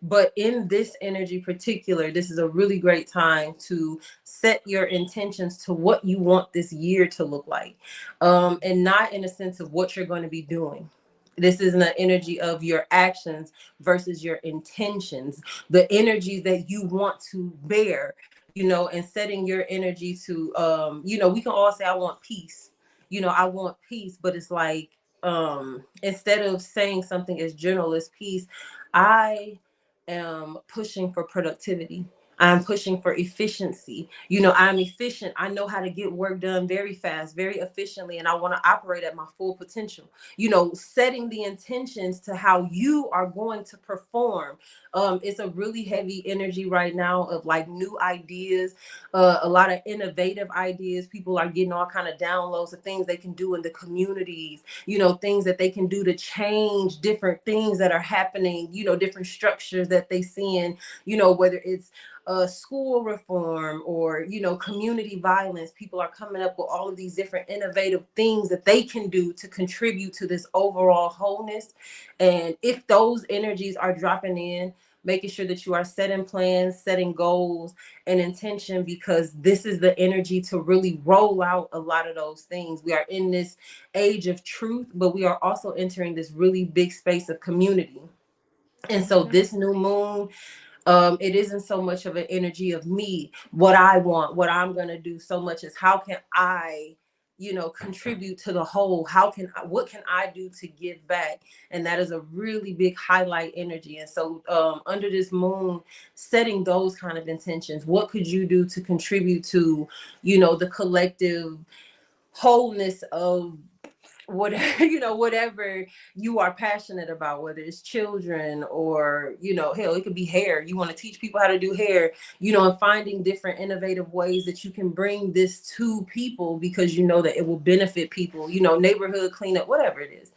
But in this energy particular, this is a really great time to set your intentions to what you want this year to look like, and not in a sense of what you're going to be doing. This is an energy of your actions versus your intentions, the energies that you want to bear, and setting your energy to, we can all say, I want peace, I want peace, but it's like, instead of saying something as general as peace, I am pushing for productivity. I'm pushing for efficiency. I'm efficient. I know how to get work done very fast, very efficiently, and I want to operate at my full potential. Setting the intentions to how you are going to perform. It's a really heavy energy right now of like new ideas, a lot of innovative ideas. People are getting all kind of downloads of things they can do in the communities, things that they can do to change different things that are happening, different structures that they see in, whether it's school reform or, community violence. People are coming up with all of these different innovative things that they can do to contribute to this overall wholeness. And if those energies are dropping in, making sure that you are setting plans, setting goals and intention, because this is the energy to really roll out a lot of those things. We are in this age of truth, but we are also entering this really big space of community. And so Okay. this new moon, it isn't so much of an energy of me, what I want, what I'm going to do, so much as how can I, contribute to the whole. What can I do to give back? And that is a really big highlight energy. And so under this moon, setting those kind of intentions, what could you do to contribute to, the collective wholeness of whatever, whatever you are passionate about, whether it's children or, hell, it could be hair. You want to teach people how to do hair, and finding different innovative ways that you can bring this to people because you know that it will benefit people, neighborhood cleanup, whatever it is.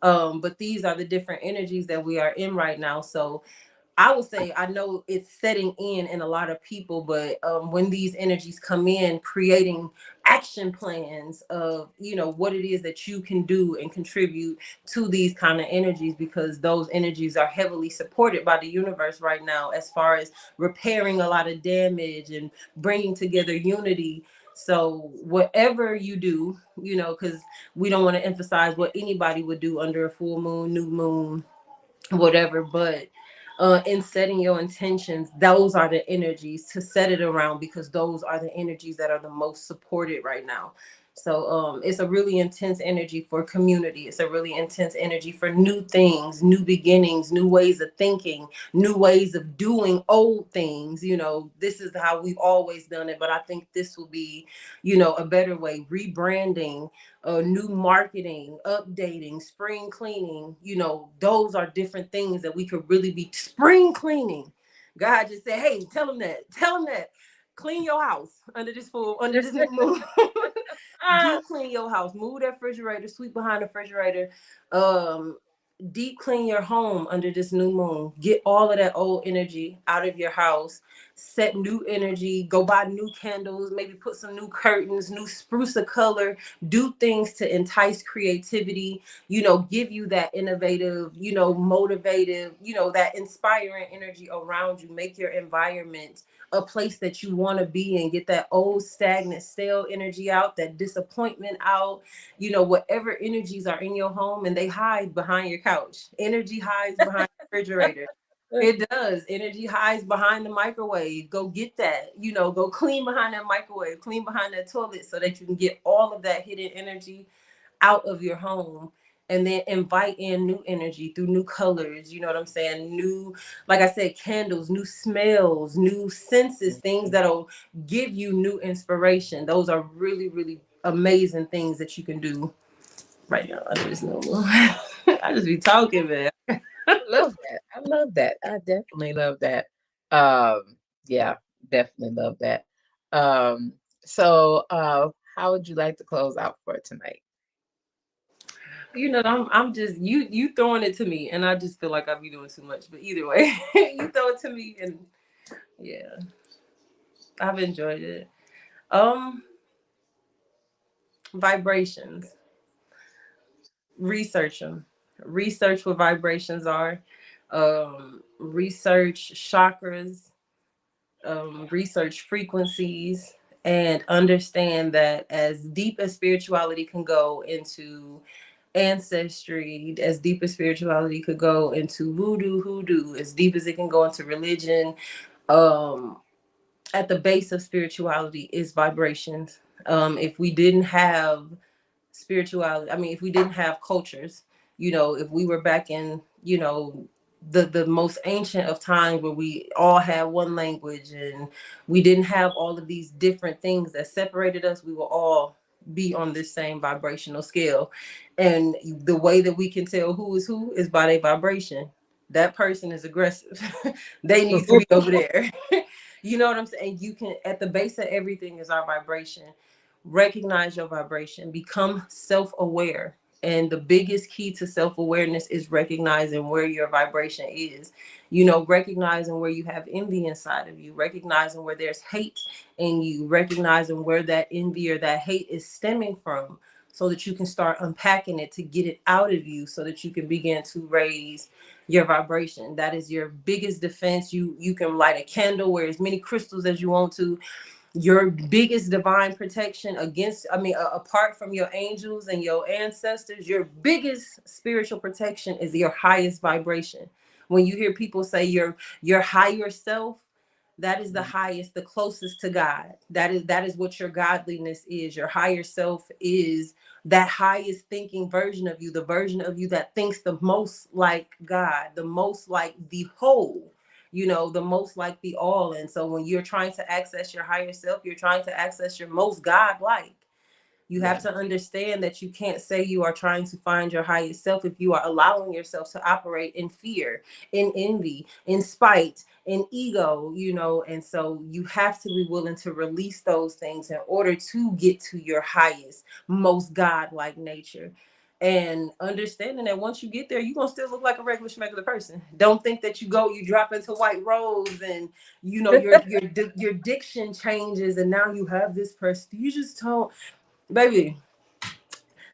But these are the different energies that we are in right now. So I would say I know it's setting in a lot of people, but when these energies come in, creating action plans of what it is that you can do and contribute to these kind of energies, because those energies are heavily supported by the universe right now, as far as repairing a lot of damage and bringing together unity. So whatever you do, because we don't want to emphasize what anybody would do under a full moon, new moon, whatever, but in setting your intentions, those are the energies to set it around, because those are the energies that are the most supported right now. So it's a really intense energy for community. It's a really intense energy for new things, new beginnings, new ways of thinking, new ways of doing old things. This is how we've always done it, but I think this will be a better way, rebranding, new marketing, updating, spring cleaning. Those are different things that we could really be spring cleaning. God just said, hey, tell them that. Tell them that. Clean your house under this new moon. Deep clean your house. Move that refrigerator, sweep behind the refrigerator. Um, Deep clean your home under this new moon. Get all of that old energy out of your house. Set new energy. Go buy new candles. Maybe put some new curtains, new spruce of color. Do things to entice creativity. Give you that innovative, motivative, that inspiring energy around you. Make your environment a place that you want to be in. Get that old, stagnant, stale energy out. That disappointment out. Whatever energies are in your home, and they hide behind your couch. Energy hides behind the refrigerator. It does. Energy hides behind the microwave. Go get that. Go clean behind that microwave, clean behind that toilet, so that you can get all of that hidden energy out of your home. And then invite in new energy through new colors. You know what I'm saying? New, like I said, candles, new smells, new senses, things that'll give you new inspiration. Those are really, really amazing things that you can do right now. I just know. I just be talking, man. Love that. I love that. I definitely love that. Yeah, definitely love that. Um, how would you like to close out for tonight? I'm just you throwing it to me, and I just feel like I be doing too much. But either way, you throw it to me, and yeah, I've enjoyed it. Um, Vibrations. Research them. Research what vibrations are. Research chakras. Research frequencies, and understand that as deep as spirituality can go into ancestry, as deep as spirituality could go into voodoo, hoodoo, as deep as it can go into religion, um, at the base of spirituality is vibrations. If we didn't have spirituality, I mean, if we didn't have cultures, if we were back in, the most ancient of times, where we all had one language and we didn't have all of these different things that separated us, we will all be on this same vibrational scale. And the way that we can tell who is by their vibration. That person is aggressive. They need to be over there. You know what I'm saying? You can, at the base of everything is our vibration. Recognize your vibration, become self-aware. And the biggest key to self-awareness is recognizing where your vibration is. Recognizing where you have envy inside of you, recognizing where there's hate in you, recognizing where that envy or that hate is stemming from, so that you can start unpacking it to get it out of you, so that you can begin to raise your vibration. That is your biggest defense. You can light a candle, wear as many crystals as you want to. Your biggest divine protection against, apart from your angels and your ancestors, your biggest spiritual protection is your highest vibration. When you hear people say your higher self, that is the highest, the closest to God. That is what your godliness is. Your higher self is that highest thinking version of you, the version of you that thinks the most like God, the most like the whole, the most like the all. And so when you're trying to access your higher self, you're trying to access your most God-like. You have to understand that you can't say you are trying to find your highest self if you are allowing yourself to operate in fear, in envy, in spite, in ego, and so you have to be willing to release those things in order to get to your highest, most God-like nature. And understanding that once you get there, you're gonna still look like a regular person. Don't think that you drop into white robes and your diction changes and now you have this prestigious tone. Baby,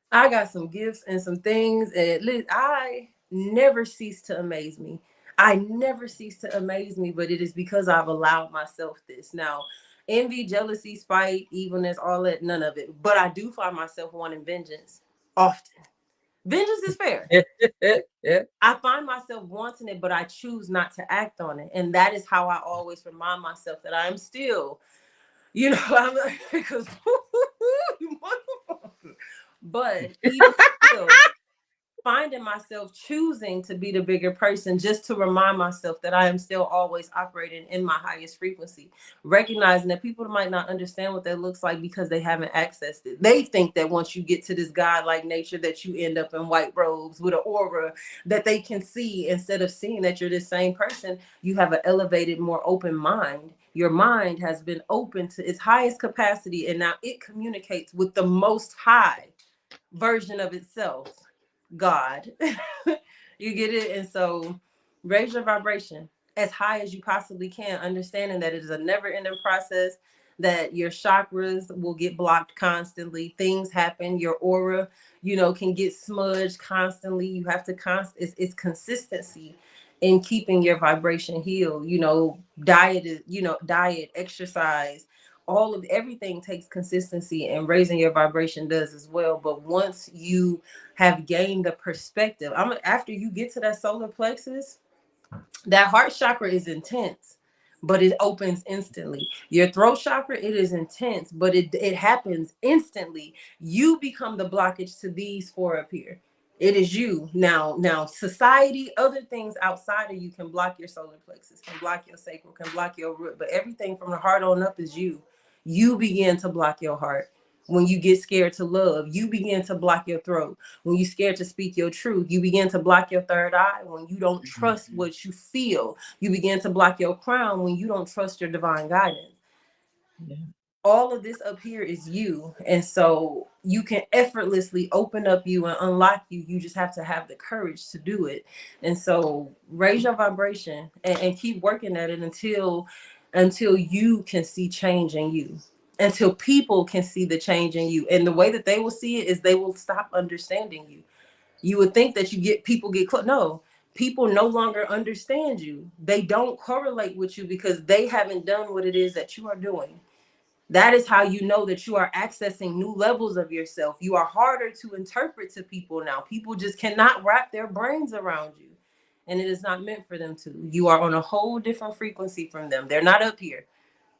I got some gifts and some things, and I never cease to amaze me. I never cease to amaze me, but it is because I've allowed myself this. Now, envy, jealousy, spite, evilness, all that, none of it. But I do find myself wanting vengeance often. Vengeance is fair. I find myself wanting it, but I choose not to act on it. And that is how I always remind myself that I am still, I'm like, because you motherfucker. But even still, finding myself choosing to be the bigger person just to remind myself that I am still always operating in my highest frequency, recognizing that people might not understand what that looks like because they haven't accessed it. They think that once you get to this godlike nature that you end up in white robes with an aura that they can see, instead of seeing that you're the same person. You have an elevated, more open mind. Your mind has been open to its highest capacity, and now it communicates with the most high version of itself, God. You get it? And so raise your vibration as high as you possibly can, understanding that it is a never ending process, that your chakras will get blocked constantly. Things happen, your aura, can get smudged constantly. You have to it's consistency in keeping your vibration healed. Diet, exercise, all of everything takes consistency, and raising your vibration does as well. But once you have gained the perspective, after you get to that solar plexus, that heart chakra is intense, but it opens instantly. Your throat chakra, it is intense, but it happens instantly. You become the blockage to these four up here. It is you. Now society, other things outside of you can block your solar plexus, can block your sacral, can block your root, but everything from the heart on up is you. You begin to block your heart. When you get scared to love, you begin to block your throat. When you're scared to speak your truth, you begin to block your third eye. When you don't trust what you feel, you begin to block your crown. When you don't trust your divine guidance, Yeah. all of this up here is you. And so you can effortlessly open up you and unlock you. You just have to have the courage to do it. And so raise your vibration and keep working at it until you can see change in you, until people can see the change in you. And the way that they will see it is they will stop understanding you. You would think that people get close. No, people no longer understand you. They don't correlate with you because they haven't done what it is that you are doing. That is how you know that you are accessing new levels of yourself. You are harder to interpret to people now. People just cannot wrap their brains around you. And it is not meant for them to. You are on a whole different frequency from them. They're not up here.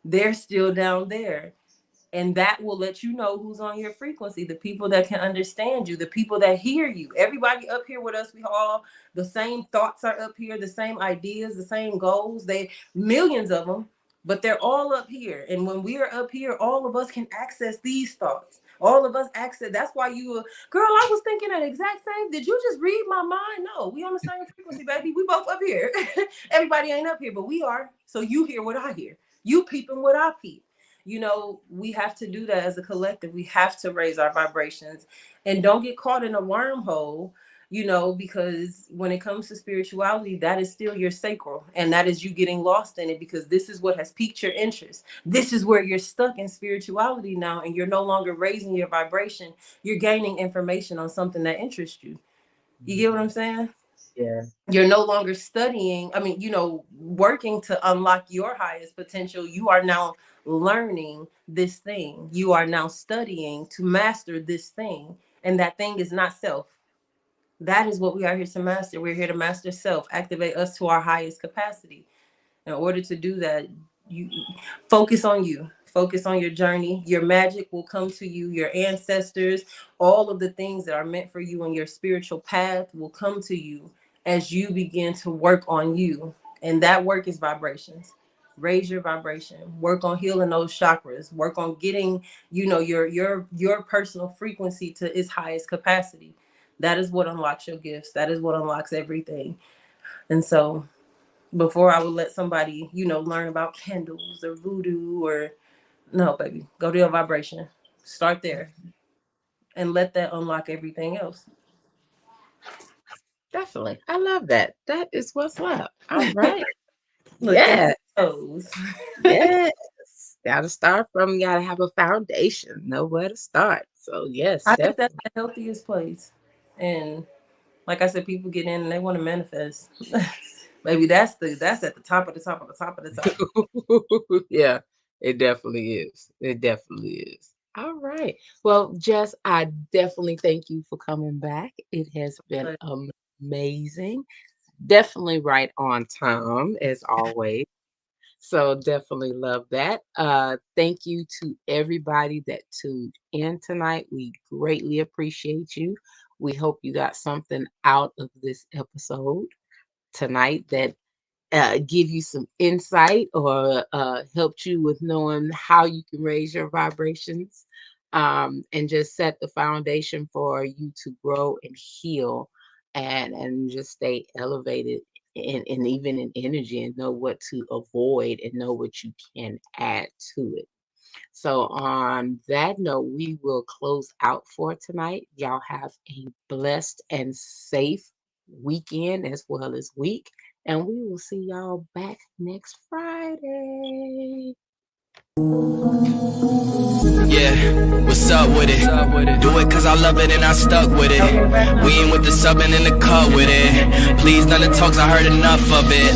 They're still down there. And that will let you know who's on your frequency, the people that can understand you, the people that hear you. Everybody up here with us, we all, the same thoughts are up here, the same ideas, the same goals. They millions of them, but they're all up here. And when we are up here, all of us can access these thoughts. All of us access. That's why girl, I was thinking that exact same. Did you just read my mind? No, we on the same frequency, baby. We both up here. Everybody ain't up here, but we are. So you hear what I hear. You peeping what I peep. We have to do that as a collective. We have to raise our vibrations and don't get caught in a wormhole, because when it comes to spirituality, that is still your sacral, and that is you getting lost in it because this is what has piqued your interest. This is where you're stuck in spirituality now, and you're no longer raising your vibration. You're gaining information on something that interests you. You get what I'm saying? Yeah. You're no longer studying, working to unlock your highest potential. You are now learning this thing. You are now studying to master this thing. And that thing is not self. That is what we are here to master. We're here to master self, activate us to our highest capacity. In order to do that, you focus on you. Focus on your journey. Your magic will come to you. Your ancestors, all of the things that are meant for you on your spiritual path will come to you as you begin to work on you. And that work is vibrations. Raise your vibration. Work on healing those chakras. Work on getting, your personal frequency to its highest capacity. That is what unlocks your gifts. That is what unlocks everything. And so before I would let somebody, learn about candles or voodoo or no, baby, go to your vibration. Start there and let that unlock everything else. Definitely. I love that. That is what's up. All right. Look, Yeah. toes. Yes. Gotta start from, gotta have a foundation, know where to start. So yes, I think that's definitely. the healthiest place. And like I said, people get in and they want to manifest. Maybe that's at the top of the top of the top of the top. Yeah, it definitely is. It definitely is. All right. Well, Jess, I definitely thank you for coming back. It has been But amazing. Definitely right on time, as always. So definitely love that. Thank you to everybody that tuned in tonight. We greatly appreciate you. We hope you got something out of this episode tonight that give you some insight or helped you with knowing how you can raise your vibrations, and just set the foundation for you to grow and heal, and just stay elevated and even in energy, and know what to avoid and know what you can add to it. So, on that note, we will close out for tonight. Y'all have a blessed and safe weekend as well as week. And we will see y'all back next Friday. Yeah, what's up with it? Do it cause I love it and I stuck with it. We ain't with the subbing in the cut with it. Please, none of the talks, I heard enough of it.